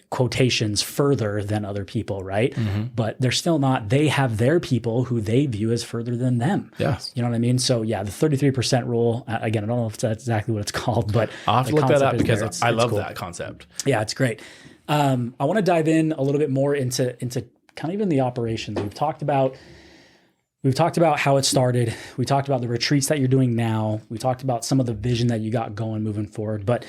quotations further than other people, right? But they're still not, they have their people who they view as further than them. You know what I mean? So yeah, the 33% rule, again, I don't know if that's exactly what it's called, but I'll have to look that up because I love that concept. Yeah, it's great. I want to dive in a little bit more into kind of even the operations. We've talked about how it started. We talked about the retreats that you're doing now. We talked about some of the vision that you got going moving forward. But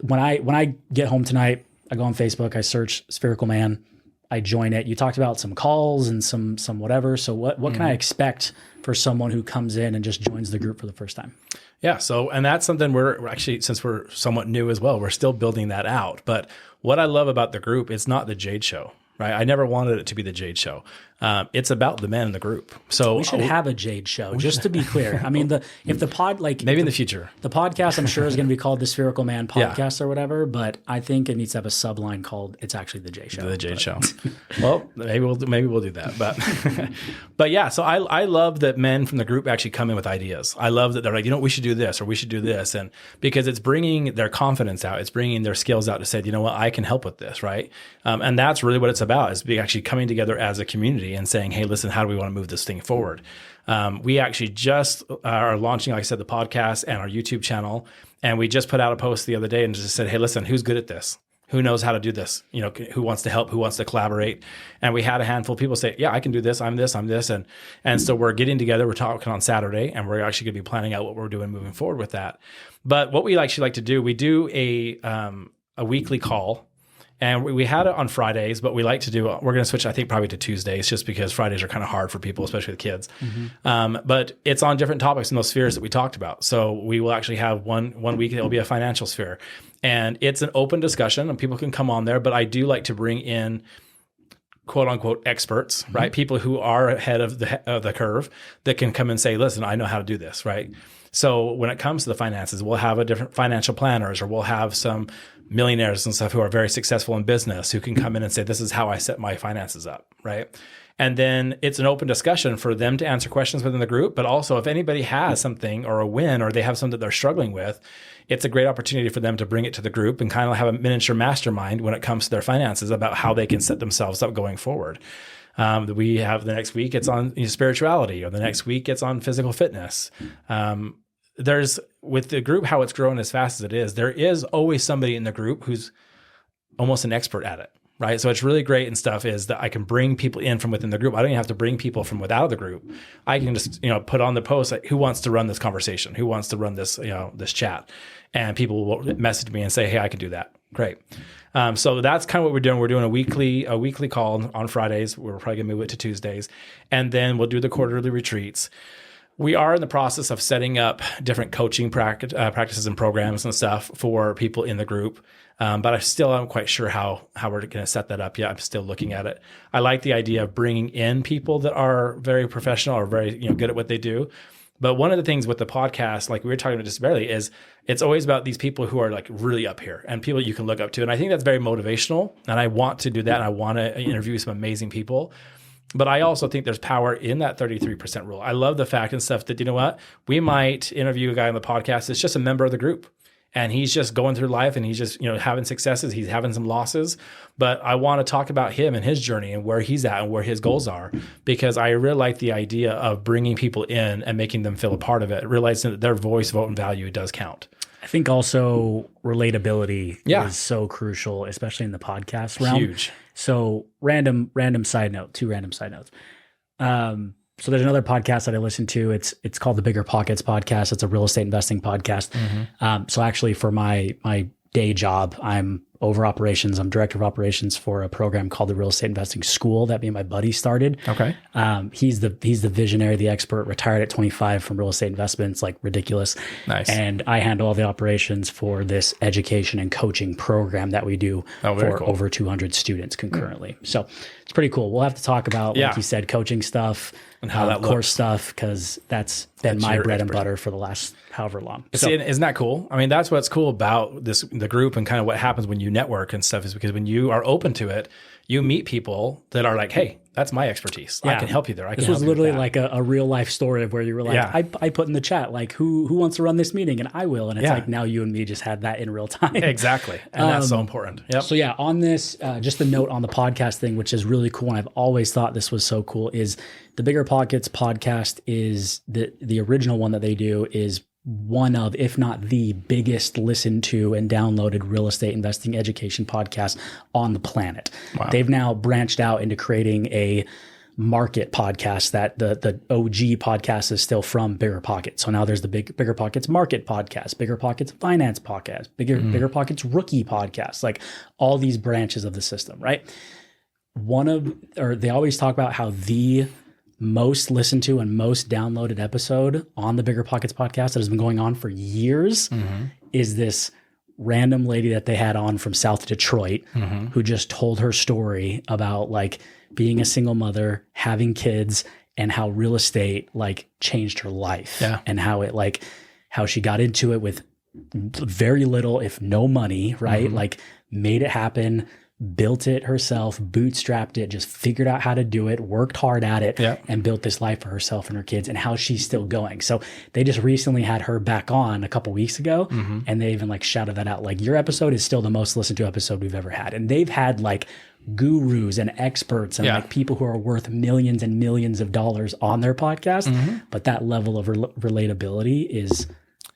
when I get home tonight, I go on Facebook, I search Spherical Man, I join it. You talked about some calls and some whatever. So what can I expect for someone who comes in and just joins the group for the first time? Yeah. So, and that's something we're actually, since we're somewhat new as well, we're still building that out. But what I love about the group, it's not the Jade Show, right? I never wanted it to be the Jade Show. It's about the men in the group. So we should have a Jade Show, just to be clear. I mean, if the pod, like maybe in the future, the podcast, I'm sure is going to be called the Spherical Man Podcast or whatever, but I think it needs to have a subline called "It's actually the Jade Show." The Jade Show. Well, maybe we'll do that, but yeah. So I love that men from the group actually come in with ideas. I love that they're like, we should do this or we should do this, and because it's bringing their confidence out, it's bringing their skills out to say, you know what, I can help with this, right? And that's really what it's about, is actually coming together as a community and saying, hey, listen, how do we want to move this thing forward? We actually just are launching, like I said, the podcast and our YouTube channel. And we just put out a post the other day and just said, hey, listen, who's good at this? Who knows how to do this? Who wants to help? Who wants to collaborate? And we had a handful of people say, yeah, I can do this. I'm this. And so we're getting together. We're talking on Saturday, and we're actually going to be planning out what we're doing moving forward with that. But what we actually like to do, we do a weekly call. And we had it on Fridays, but we like to do, we're going to switch, I think, probably to Tuesdays, just because Fridays are kind of hard for people, especially the kids. But it's on different topics in those spheres that we talked about. So we will actually have one week, it'll be a financial sphere. And it's an open discussion, and people can come on there. But I do like to bring in quote unquote experts, right? People who are ahead of the curve that can come and say, listen, I know how to do this, right? So when it comes to the finances, we'll have a different financial planners, or we'll have some millionaires and stuff who are very successful in business who can come in and say, this is how I set my finances up, right? And then it's an open discussion for them to answer questions within the group. But also, if anybody has something or a win, or they have something that they're struggling with, it's a great opportunity for them to bring it to the group and kind of have a miniature mastermind when it comes to their finances about how they can set themselves up going forward. We have the next week, it's on spirituality, or the next week it's on physical fitness. There's, with the group, how it's grown as fast as it is, there is always somebody in the group who's almost an expert at it, right? So it's really great and stuff is that I can bring people in from within the group. I don't even have to bring people from without the group. I can just, put on the post, like, who wants to run this conversation? Who wants to run this, this chat? And people will message me and say, hey, I can do that. Great. So that's kind of what we're doing. We're doing a weekly call on Fridays. We're probably gonna move it to Tuesdays, and then we'll do the quarterly retreats. We are in the process of setting up different coaching practices and programs and stuff for people in the group. But I still am quite sure how we're going to set that up yet. I'm still looking at it. I like the idea of bringing in people that are very professional or very good at what they do. But one of the things with the podcast, like we were talking about just barely, is it's always about these people who are like really up here and people you can look up to. And I think that's very motivational. And I want to do that. And I want to interview some amazing people. But I also think there's power in that 33% rule. I love the fact and stuff that, we might interview a guy on the podcast that's just a member of the group. And he's just going through life and he's just, having successes. He's having some losses. But I want to talk about him and his journey and where he's at and where his goals are, because I really like the idea of bringing people in and making them feel a part of it, realizing that their voice, vote, and value does count. I think also relatability Yeah. is so crucial, especially in the podcast realm. Huge. So random side note, 2 random side notes. So there's another podcast that I listen to. It's called the Bigger Pockets podcast. It's a real estate investing podcast. So actually for my day job, I'm over operations. I'm director of operations for a program called the Real Estate Investing School that me and my buddy started. Okay. He's the visionary, the expert, retired at 25 from real estate investments, like ridiculous. Nice. And I handle all the operations for this education and coaching program that we do for cool. over 200 students concurrently. So it's pretty cool. We'll have to talk about, like you said, coaching stuff and how that course looks. stuff, because that's been my your bread and expertise. butter for the last however long. See, isn't that cool? I mean, that's what's cool about the group and kind of what happens when you network and stuff, is because when you are open to it, you meet people that are like, hey, that's my expertise. I can help you there. This was literally like a real life story of where you were like, I put in the chat, like, who wants to run this meeting? And I will. And it's like, now you and me just had that in real time. Exactly. And that's so important. Yep. So yeah, on this, just a note on the podcast thing, which is really cool, and I've always thought this was so cool, is the Bigger Pockets podcast is the original one that they do is one of, if not the biggest listened to and downloaded real estate investing education podcast on the planet. Wow. They've now branched out into creating a market podcast that the OG podcast is still from Bigger Pockets. So now there's the Bigger Pockets market podcast, Bigger Pockets finance podcast, Bigger Pockets rookie podcast, like all these branches of the system, right? They always talk about how the most listened to and most downloaded episode on the Bigger Pockets podcast that has been going on for years is this random lady that they had on from South Detroit who just told her story about like being a single mother, having kids, and how real estate like changed her life, and how she got into it with very little, if no money, right? Like made it happen, built it herself, bootstrapped it, just figured out how to do it, worked hard at it, and built this life for herself and her kids, and how she's still going. So they just recently had her back on a couple weeks ago, and they even like shouted that out. Like, your episode is still the most listened to episode we've ever had. And they've had like gurus and experts and like people who are worth millions and millions of dollars on their podcast. But that level of relatability is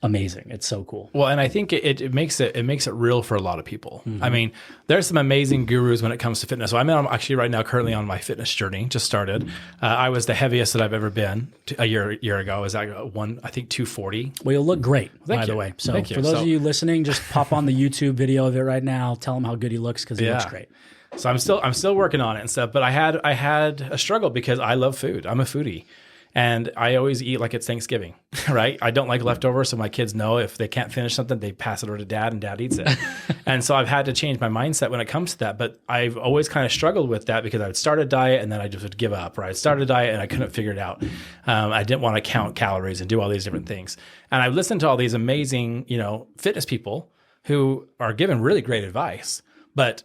amazing. It's so cool. Well, and I think it makes it real for a lot of people. I mean, there's some amazing gurus when it comes to fitness. So I'm actually right now currently on my fitness journey. Just started. I was the heaviest that I've ever been a year ago. I think 240. Well, you'll look great, by the way. So for those of you listening, just pop on the YouTube video of it right now. Tell him how good he looks, because he looks great. So I'm still working on it and stuff. But I had a struggle because I love food. I'm a foodie. And I always eat like it's Thanksgiving, right? I don't like leftovers, so my kids know if they can't finish something, they pass it over to dad, and dad eats it. And so I've had to change my mindset when it comes to that. But I've always kind of struggled with that because I would start a diet and then I just would give up, or I'd start a diet and I couldn't figure it out. I didn't want to count calories and do all these different things. And I've listened to all these amazing, fitness people who are given really great advice, but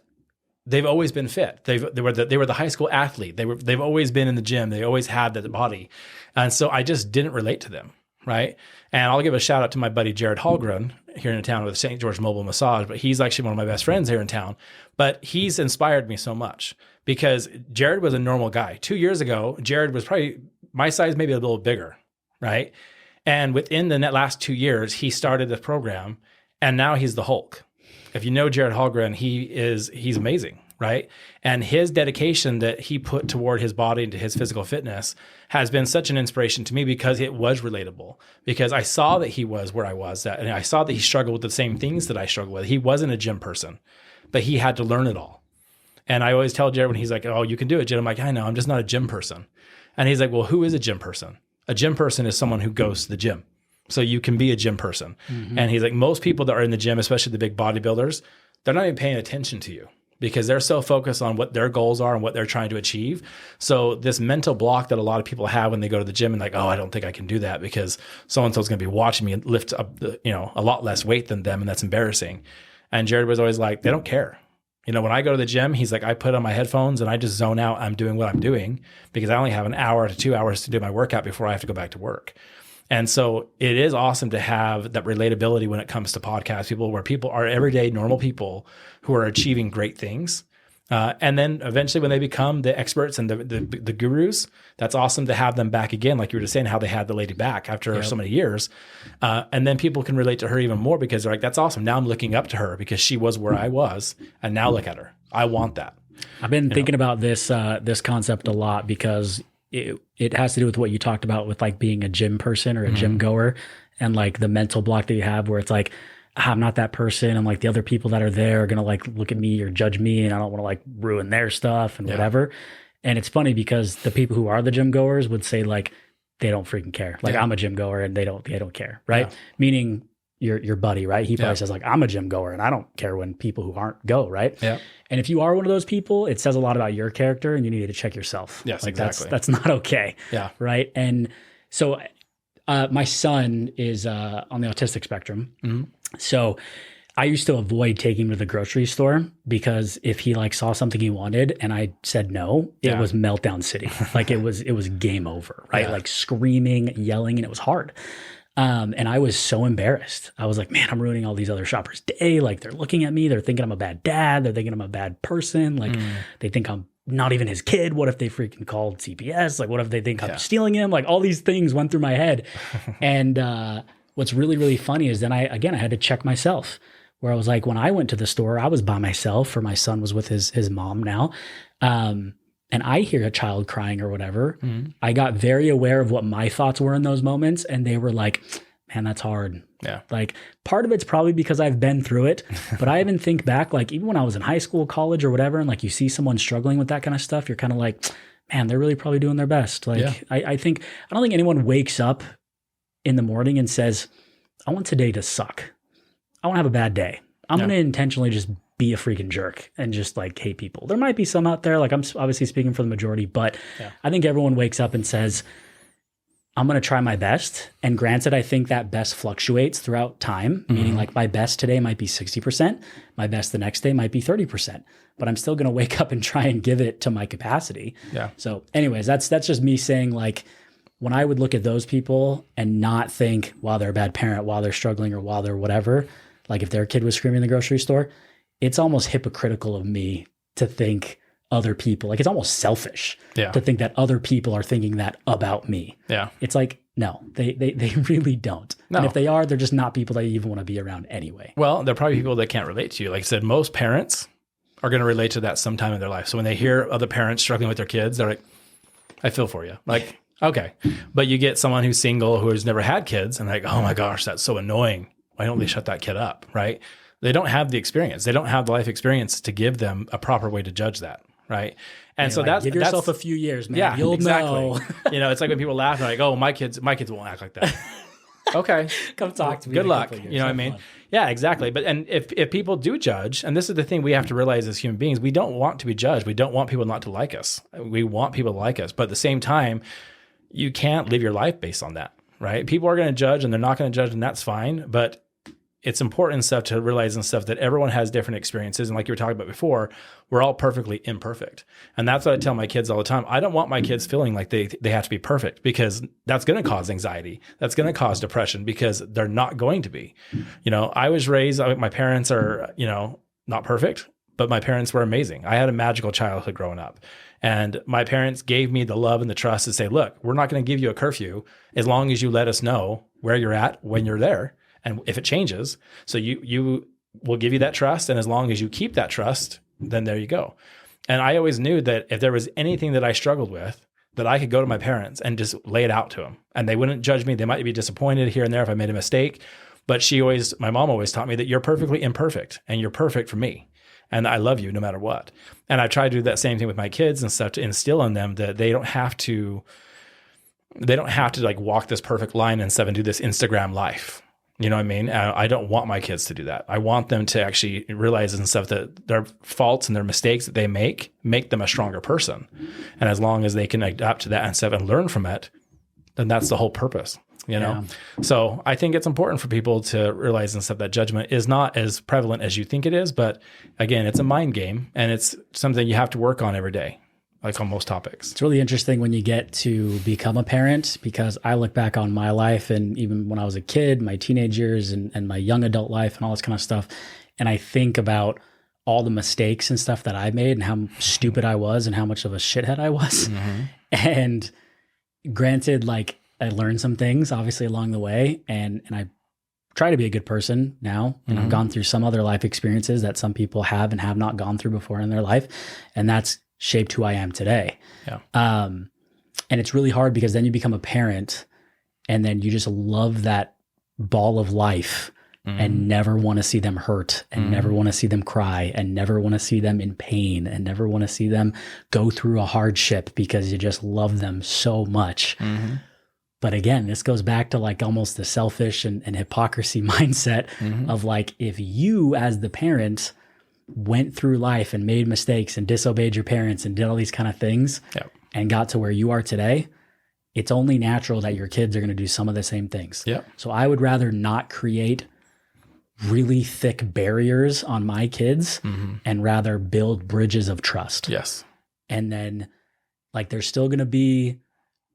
they've always been fit. They were the high school athlete. They've always been in the gym. They always had that body. And so I just didn't relate to them, right? And I'll give a shout out to my buddy Jared Hallgren here in town with St. George Mobile Massage, but he's actually one of my best friends here in town. But he's inspired me so much because Jared was a normal guy. 2 years ago, Jared was probably my size, maybe a little bigger, right? And within the last 2 years, he started the program, and now he's the Hulk. If you know Jared Hallgren, he's amazing, right? And his dedication that he put toward his body and to his physical fitness has been such an inspiration to me because it was relatable. Because I saw that he was where I was at, and I saw that he struggled with the same things that I struggled with. He wasn't a gym person, but he had to learn it all. And I always tell Jared when he's like, "Oh, you can do it, Jared." I'm like, "I know, I'm just not a gym person." And he's like, "Well, who is a gym person?" A gym person is someone who goes to the gym. So you can be a gym person. And he's like, most people that are in the gym, especially the big bodybuilders, they're not even paying attention to you because they're so focused on what their goals are and what they're trying to achieve. So this mental block that a lot of people have when they go to the gym and like, oh, I don't think I can do that because so-and-so's going to be watching me lift up a lot less weight than them. And that's embarrassing. And Jared was always like, they don't care. When I go to the gym, he's like, I put on my headphones and I just zone out. I'm doing what I'm doing because I only have an hour to 2 hours to do my workout before I have to go back to work. And so it is awesome to have that relatability when it comes to podcast people, where people are everyday normal people who are achieving great things. And then eventually when they become the experts and the gurus, that's awesome to have them back again. Like you were just saying, how they had the lady back after so many years. And then people can relate to her even more because they're like, that's awesome. Now I'm looking up to her because she was where I was. And now look at her. I want that. I've been thinking about this concept a lot because it has to do with what you talked about with like being a gym person or a gym goer and like the mental block that you have where it's like, I'm not that person. And like the other people that are there are going to like look at me or judge me and I don't want to like ruin their stuff and whatever. And it's funny because the people who are the gym goers would say like, they don't freaking care. Like I'm a gym goer and they don't care. Right. Yeah. Meaning your buddy, right? He probably says like, I'm a gym goer and I don't care when people who aren't go. Right. Yeah. And if you are one of those people, it says a lot about your character and you need to check yourself. Yes, like exactly. That's not okay. Yeah. Right. And so my son is on the autistic spectrum. Mm-hmm. So I used to avoid taking him to the grocery store because if he like saw something he wanted and I said no, it was meltdown city. Like it was game over, right? Like screaming, yelling, and it was hard. And I was so embarrassed. I was like, man, I'm ruining all these other shoppers' day. Like they're looking at me. They're thinking I'm a bad dad. They're thinking I'm a bad person. Like they think I'm not even his kid. What if they freaking called CPS? Like what if they think I'm stealing him? Like all these things went through my head. And what's really, really funny is then I had to check myself where I was like, when I went to the store, I was by myself or my son was with his mom now. And I hear a child crying or whatever. I got very aware of what my thoughts were in those moments. And they were like, man, that's hard. Yeah. Like part of it's probably because I've been through it, but I even think back, like even when I was in high school, college or whatever, and like you see someone struggling with that kind of stuff, you're kind of like, man, they're really probably doing their best. Like I don't think anyone wakes up in the morning and says, I want today to suck. I want to have a bad day. I'm going to intentionally just be a freaking jerk and just like hate people. There might be some out there, like I'm obviously speaking for the majority, but I think everyone wakes up and says, I'm going to try my best. And granted, I think that best fluctuates throughout time, meaning like my best today might be 60%. My best the next day might be 30%, but I'm still going to wake up and try and give it to my capacity. Yeah. So anyways, that's just me saying like, when I would look at those people and not think, wow, they're a bad parent, while they're struggling or while they're whatever, like if their kid was screaming in the grocery store, it's almost hypocritical of me to think other people, like it's almost selfish to think that other people are thinking that about me. Yeah. It's like, no, they really don't. No. And if they are, they're just not people that you even want to be around anyway. Well, they're probably people that can't relate to you. Like I said, most parents are going to relate to that sometime in their life. So when they hear other parents struggling with their kids, they're like, I feel for you. Like, okay. But you get someone who's single, who has never had kids, and like, oh my gosh, that's so annoying. Why don't they shut that kid up, right? They don't have the experience. They don't have the life experience to give them a proper way to judge that, right? And so like, give yourself a few years, man. Yeah, you'll know. It's like when people laugh, they're like, oh, my kids won't act like that. Okay. Come talk to me. Good luck. You know what I mean? Fun. Yeah, exactly. But and if people do judge, and this is the thing we have to realize as human beings, we don't want to be judged. We don't want people not to like us. We want people to like us. But at the same time, you can't live your life based on that, right? People are going to judge and they're not going to judge, and that's fine. But it's important and stuff to realize and stuff that everyone has different experiences. And like you were talking about before, we're all perfectly imperfect. And that's what I tell my kids all the time. I don't want my kids feeling like they have to be perfect, because that's going to cause anxiety. That's going to cause depression, because they're not going to be. I was raised, my parents are, not perfect, but my parents were amazing. I had a magical childhood growing up. And my parents gave me the love and the trust to say, look, we're not going to give you a curfew as long as you let us know where you're at when you're there. And if it changes, so you will give you that trust. And as long as you keep that trust, then there you go. And I always knew that if there was anything that I struggled with, that I could go to my parents and just lay it out to them. And they wouldn't judge me. They might be disappointed here and there if I made a mistake. But my mom always taught me that you're perfectly imperfect and you're perfect for me. And I love you no matter what. And I try to do that same thing with my kids and stuff, to instill in them that they don't have to like walk this perfect line and stuff and do this Instagram life. You know what I mean? I don't want my kids to do that. I want them to actually realize and stuff that their faults and their mistakes that they make them a stronger person. And as long as they can adapt to that and stuff and learn from it, then that's the whole purpose, Yeah. So I think it's important for people to realize and stuff that judgment is not as prevalent as you think it is. But again, it's a mind game, and it's something you have to work on every day, like on most topics. It's really interesting when you get to become a parent, because I look back on my life, and even when I was a kid, my teenage years and my young adult life and all this kind of stuff. And I think about all the mistakes and stuff that I made and how stupid I was and how much of a shithead I was. And granted, like I learned some things obviously along the way, and I try to be a good person now. And I've gone through some other life experiences that some people have and have not gone through before in their life. And that's shaped who I am today. Yeah. And it's really hard because then you become a parent and then you just love that ball of life and never want to see them hurt and never want to see them cry and never want to see them in pain and never want to see them go through a hardship because you just love them so much. But again, this goes back to like almost the selfish and hypocrisy mindset of like, if you as the parent went through life and made mistakes and disobeyed your parents and did all these kind of things and got to where you are today, it's only natural that your kids are going to do some of the same things. So I would rather not create really thick barriers on my kids and rather build bridges of trust. Yes. And then like, there's still going to be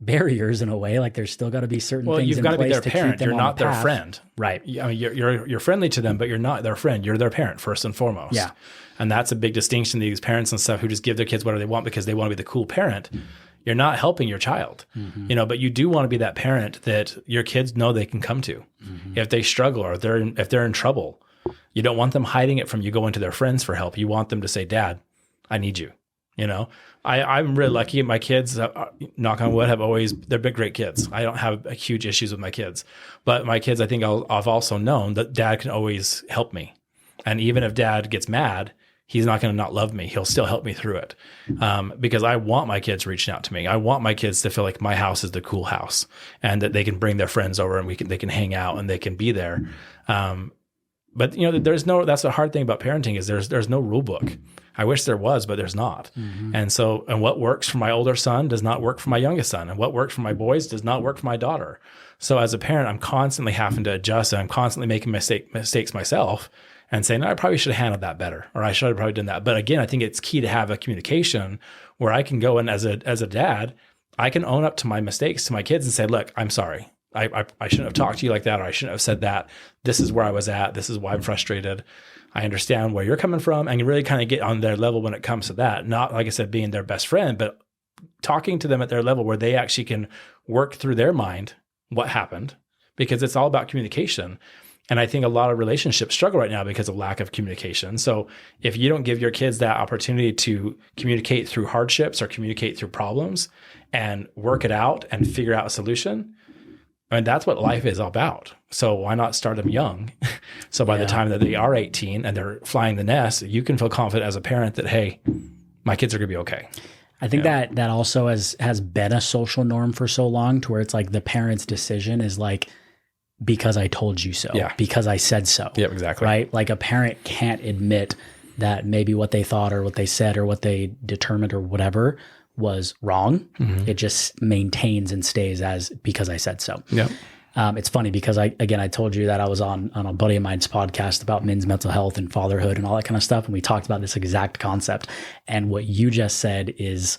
barriers in a way, like there's still got to be certain things you've in got to be place their to parent. keep them You're on not the their path. friend. Right. I mean, you're friendly to them, but you're not their friend. You're their parent first and foremost. Yeah. And that's a big distinction. These parents and stuff who just give their kids whatever they want because they want to be the cool parent. You're not helping your child, but you do want to be that parent that your kids know they can come to if they struggle or if they're in trouble. You don't want them hiding it from you going to their friends for help. You want them to say, Dad, I need you. I'm really lucky. My kids, knock on wood, they've been great kids. I don't have huge issues with my kids, but my kids, I think I've also known that Dad can always help me. And even if Dad gets mad, he's not going to not love me. He'll still help me through it. Because I want my kids reaching out to me. I want my kids to feel like my house is the cool house and that they can bring their friends over and they can hang out and they can be there. But that's the hard thing about parenting is there's no rule book. I wish there was, but there's not. And what works for my older son does not work for my youngest son. And what works for my boys does not work for my daughter. So as a parent, I'm constantly having to adjust and I'm constantly making mistakes myself and saying, I probably should have handled that better, or I should have probably done that. But again, I think it's key to have a communication where I can go and as a dad, I can own up to my mistakes to my kids and say, look, I'm sorry. I shouldn't have talked to you like that, or I shouldn't have said that. This is where I was at. This is why I'm frustrated. I understand where you're coming from, and you really kind of get on their level when it comes to that. Not, like I said, being their best friend, but talking to them at their level where they actually can work through their mind what happened, because it's all about communication. And I think a lot of relationships struggle right now because of lack of communication. So if you don't give your kids that opportunity to communicate through hardships or communicate through problems and work it out and figure out a solution, and that's what life is all about. So why not start them young? So by the time that they are 18 and they're flying the nest, you can feel confident as a parent that, hey, my kids are going to be okay. I think that also has been a social norm for so long to where it's like the parent's decision is like, because I told you so, because I said so. Yeah, exactly. Right? Like a parent can't admit that maybe what they thought or what they said or what they determined or whatever was wrong. It just maintains and stays as because I said so. Yeah. It's funny because I told you that I was on a buddy of mine's podcast about men's mental health and fatherhood and all that kind of stuff. And we talked about this exact concept. And what you just said is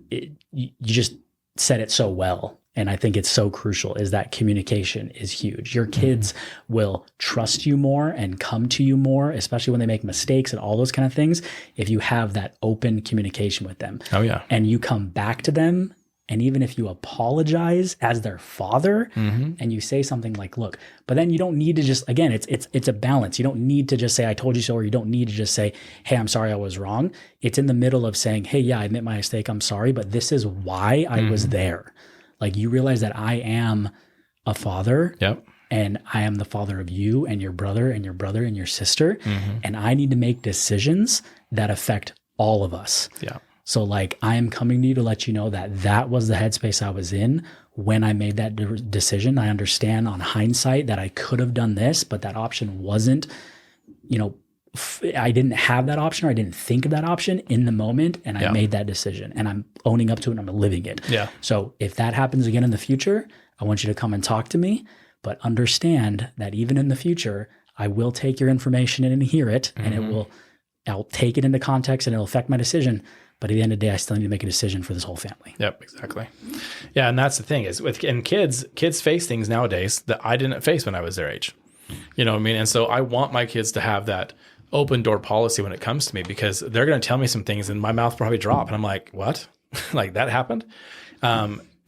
you just said it so well. And I think it's so crucial is that communication is huge. Your kids will trust you more and come to you more, especially when they make mistakes and all those kind of things, if you have that open communication with them. Oh, yeah. And you come back to them. And even if you apologize as their father and you say something like, look, but then you don't need to just, again, it's a balance. You don't need to just say, I told you so, or you don't need to just say, hey, I'm sorry, I was wrong. It's in the middle of saying, hey, yeah, I admit my mistake. I'm sorry, but this is why I was there. Like you realize that I am a father and I am the father of you and your brother and your brother and your sister. And I need to make decisions that affect all of us. Yeah. So like, I am coming to you to let you know that that was the headspace I was in when I made that decision. I understand on hindsight that I could have done this, but that option wasn't, I didn't have that option or I didn't think of that option in the moment. And I made that decision and I'm owning up to it and I'm living it. Yeah. So if that happens again in the future, I want you to come and talk to me, but understand that even in the future, I will take your information in and hear it and I'll take it into context and it'll affect my decision. But at the end of the day, I still need to make a decision for this whole family. Yep, exactly. Yeah, and that's the thing is kids face things nowadays that I didn't face when I was their age. You know what I mean? And so I want my kids to have that open door policy when it comes to me, because they're going to tell me some things and my mouth will probably drop and I'm like, what? Like that happened?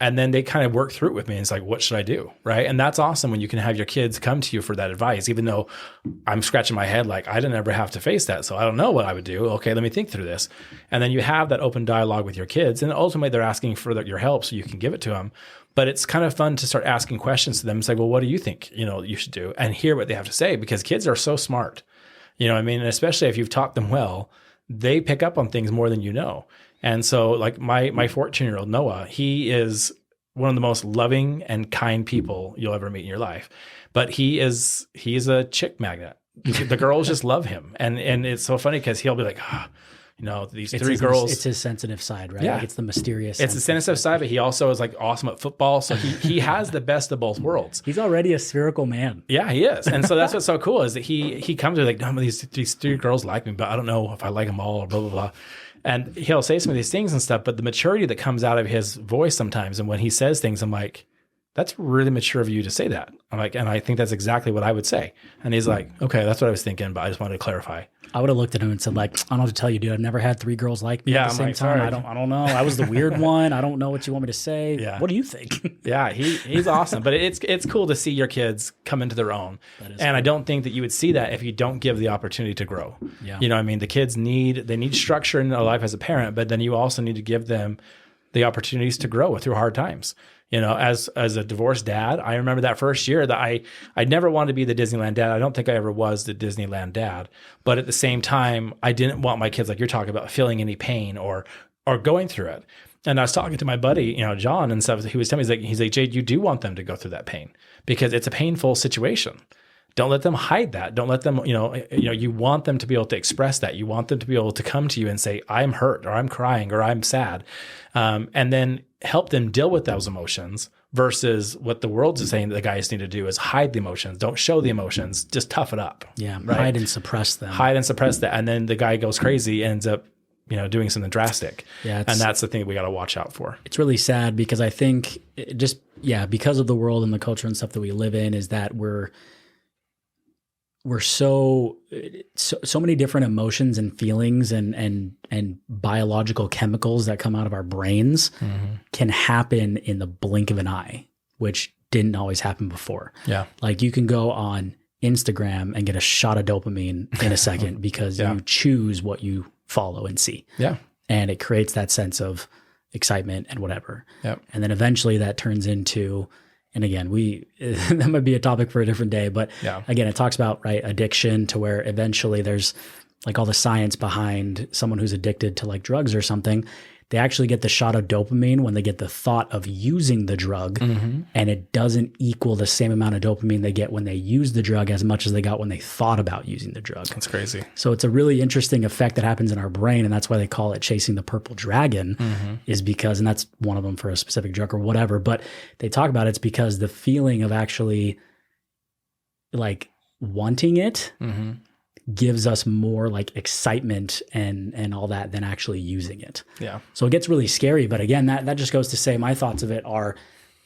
And then they kind of work through it with me. And it's like, what should I do? Right. And that's awesome when you can have your kids come to you for that advice, even though I'm scratching my head, like I didn't ever have to face that. So I don't know what I would do. Okay, let me think through this. And then you have that open dialogue with your kids. And ultimately they're asking for your help so you can give it to them. But it's kind of fun to start asking questions to them. It's like, well, what do you think, you should do? And hear what they have to say, because kids are so smart. You know what I mean? And especially if you've taught them well, they pick up on things more than you know. And so like my 14-year-old Noah, he is one of the most loving and kind people you'll ever meet in your life. But he's a chick magnet. The girls just love him. And it's so funny because he'll be like, these three girls. It's his sensitive side, right? Yeah. Like it's the mysterious. It's the sensitive side, but he also is like awesome at football. So he has the best of both worlds. He's already a spherical man. Yeah, he is. And so that's what's so cool is that he comes to like, no, these three girls like me, but I don't know if I like them all or blah, blah, blah. And he'll say some of these things and stuff, but the maturity that comes out of his voice sometimes, and when he says things, I'm like, that's really mature of you to say that. I'm like, and I think that's exactly what I would say. And he's like, okay, that's what I was thinking, but I just wanted to clarify. I would have looked at him and said, like, I don't know what to tell you, dude. I've never had three girls like me at the same time. Sorry. I don't know. I was the weird one. I don't know what you want me to say. Yeah. What do you think? Yeah, he's awesome. But it's cool to see your kids come into their own. And cool. I don't think that you would see that if you don't give the opportunity to grow. Yeah. You know what I mean? The kids need structure in their life as a parent, but then you also need to give them the opportunities to grow through hard times. As a divorced dad, I remember that first year that I never wanted to be the Disneyland dad. I don't think I ever was the Disneyland dad. But at the same time, I didn't want my kids, like you're talking about, feeling any pain or going through it. And I was talking to my buddy, John, and stuff. He was telling me, he's like, Jade, you do want them to go through that pain because it's a painful situation. Don't let them hide that. Don't let them, you want them to be able to express that. You want them to be able to come to you and say, I'm hurt or I'm crying or I'm sad. And then help them deal with those emotions versus what the world is saying that the guys need to do is hide the emotions. Don't show the emotions. Just tough it up. Yeah. Right? Hide and suppress them. Hide and suppress that. And then the guy goes crazy, ends up, doing something drastic. Yeah. And that's the thing we got to watch out for. It's really sad because I think because of the world and the culture and stuff that we live in is that we're so many different emotions and feelings and biological chemicals that come out of our brains can happen in the blink of an eye, which didn't always happen before. Yeah. Like you can go on Instagram and get a shot of dopamine in a second because you choose what you follow and see. Yeah. And it creates that sense of excitement and whatever. Yep. And then eventually that turns into, and again, that might be a topic for a different day, but again, it talks about addiction to where eventually there's like all the science behind someone who's addicted to like drugs or something. They actually get the shot of dopamine when they get the thought of using the drug, and it doesn't equal the same amount of dopamine they get when they use the drug as much as they got when they thought about using the drug. That's crazy. So it's a really interesting effect that happens in our brain, and that's why they call it chasing the purple dragon, is because, and that's one of them for a specific drug or whatever, but they talk about it's because the feeling of actually like wanting it gives us more like excitement and all that than actually using it. Yeah. So it gets really scary. But again, that just goes to say my thoughts of it are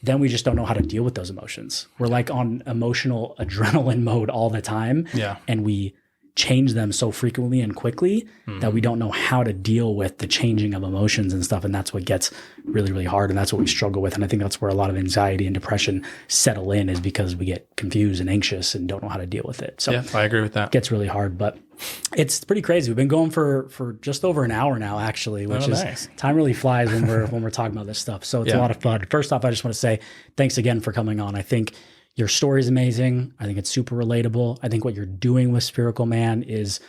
then we just don't know how to deal with those emotions. We're like on emotional adrenaline mode all the time. Yeah. And we change them so frequently and quickly that we don't know how to deal with the changing of emotions and stuff. And that's what gets really, really hard. And that's what we struggle with. And I think that's where a lot of anxiety and depression settle in, is because we get confused and anxious and don't know how to deal with it. So yeah, I agree with that. It gets really hard, but it's pretty crazy. We've been going for just over an hour now, actually, which is nice. Time really flies when we're talking about this stuff. So it's a lot of fun. First off, I just want to say thanks again for coming on. I think your story is amazing. I think it's super relatable. I think what you're doing with Spherical Man is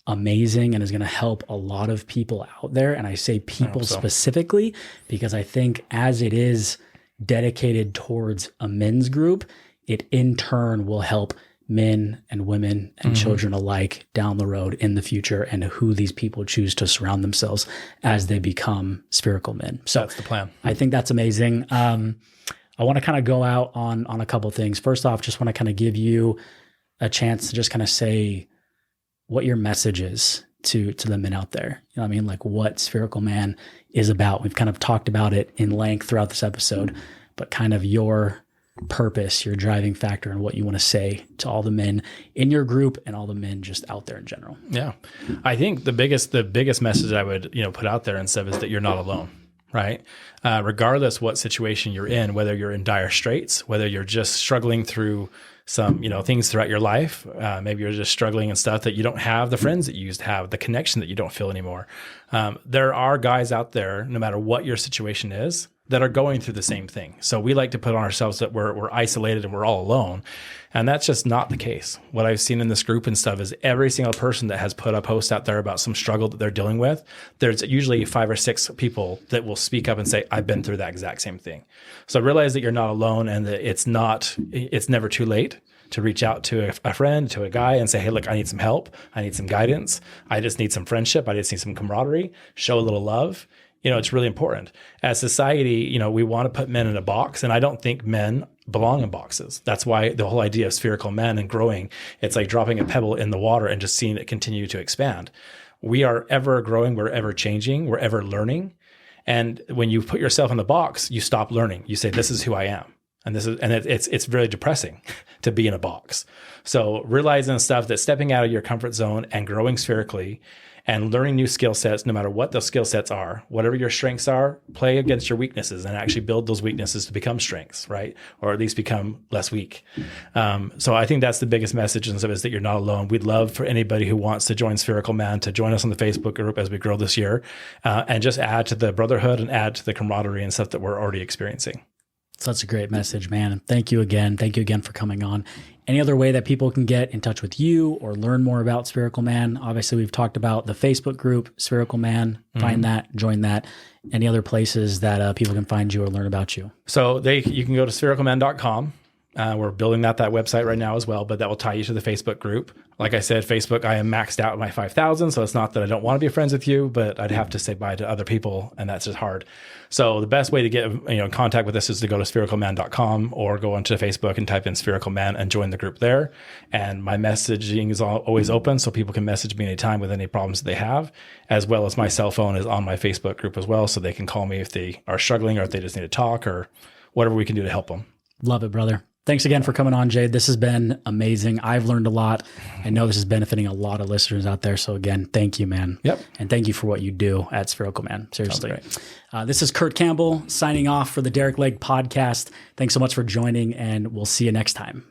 amazing and is going to help a lot of people out there. And I say people specifically because I think as it is dedicated towards a men's group, it in turn will help men and women and children alike down the road in the future, and who these people choose to surround themselves as they become spherical men. So that's the plan. I think that's amazing. I want to kind of go out on a couple of things. First off, just want to kind of give you a chance to just kind of say what your message is to the men out there. You know what I mean? Like what Spherical Man is about. We've kind of talked about it in length throughout this episode, but kind of your purpose, your driving factor, and what you want to say to all the men in your group and all the men just out there in general. Yeah. I think the biggest message I would, put out there and stuff is that you're not alone, right? Regardless what situation you're in, whether you're in dire straits, whether you're just struggling through some, things throughout your life, maybe you're just struggling and stuff that you don't have the friends that you used to have, the connection that you don't feel anymore. There are guys out there, no matter what your situation is, that are going through the same thing. So we like to put on ourselves that we're isolated and we're all alone. And that's just not the case. What I've seen in this group and stuff is every single person that has put a post out there about some struggle that they're dealing with, there's usually 5 or 6 people that will speak up and say, I've been through that exact same thing. So realize that you're not alone and that it's never too late to reach out to a friend, to a guy and say, hey, look, I need some help. I need some guidance. I just need some friendship. I just need some camaraderie. Show a little love. It's really important. As society, we want to put men in a box, and I don't think men belong in boxes. That's why the whole idea of Spherical Man and growing, it's like dropping a pebble in the water and just seeing it continue to expand. We are ever growing, we're ever changing, we're ever learning. And when you put yourself in the box, you stop learning. You say, this is who I am. And it's really depressing to be in a box. So realizing stuff that stepping out of your comfort zone and growing spherically and learning new skill sets, no matter what those skill sets are, whatever your strengths are, play against your weaknesses and actually build those weaknesses to become strengths, right? Or at least become less weak. So I think that's the biggest message and stuff is that you're not alone. We'd love for anybody who wants to join Spherical Man to join us on the Facebook group as we grow this year and just add to the brotherhood and add to the camaraderie and stuff that we're already experiencing. Such a great message, man. Thank you again. Thank you again for coming on. Any other way that people can get in touch with you or learn more about Spherical Man? Obviously, we've talked about the Facebook group, Spherical Man. Find that, join that. Any other places that people can find you or learn about you? So you can go to sphericalman.com. We're building that website right now as well, but that will tie you to the Facebook group. Like I said, Facebook, I am maxed out at my 5,000. So it's not that I don't want to be friends with you, but I'd have to say bye to other people. And that's just hard. So the best way to get in contact with us is to go to sphericalman.com or go onto Facebook and type in Spherical Man and join the group there. And my messaging is always open. So people can message me anytime with any problems that they have, as well as my cell phone is on my Facebook group as well. So they can call me if they are struggling or if they just need to talk or whatever we can do to help them. Love it, brother. Thanks again for coming on, Jade. This has been amazing. I've learned a lot. I know this is benefiting a lot of listeners out there. So again, thank you, man. Yep. And thank you for what you do at Spherical Man. Seriously. This is Kurt Campbell signing off for the Derek Leg Podcast. Thanks so much for joining, and we'll see you next time.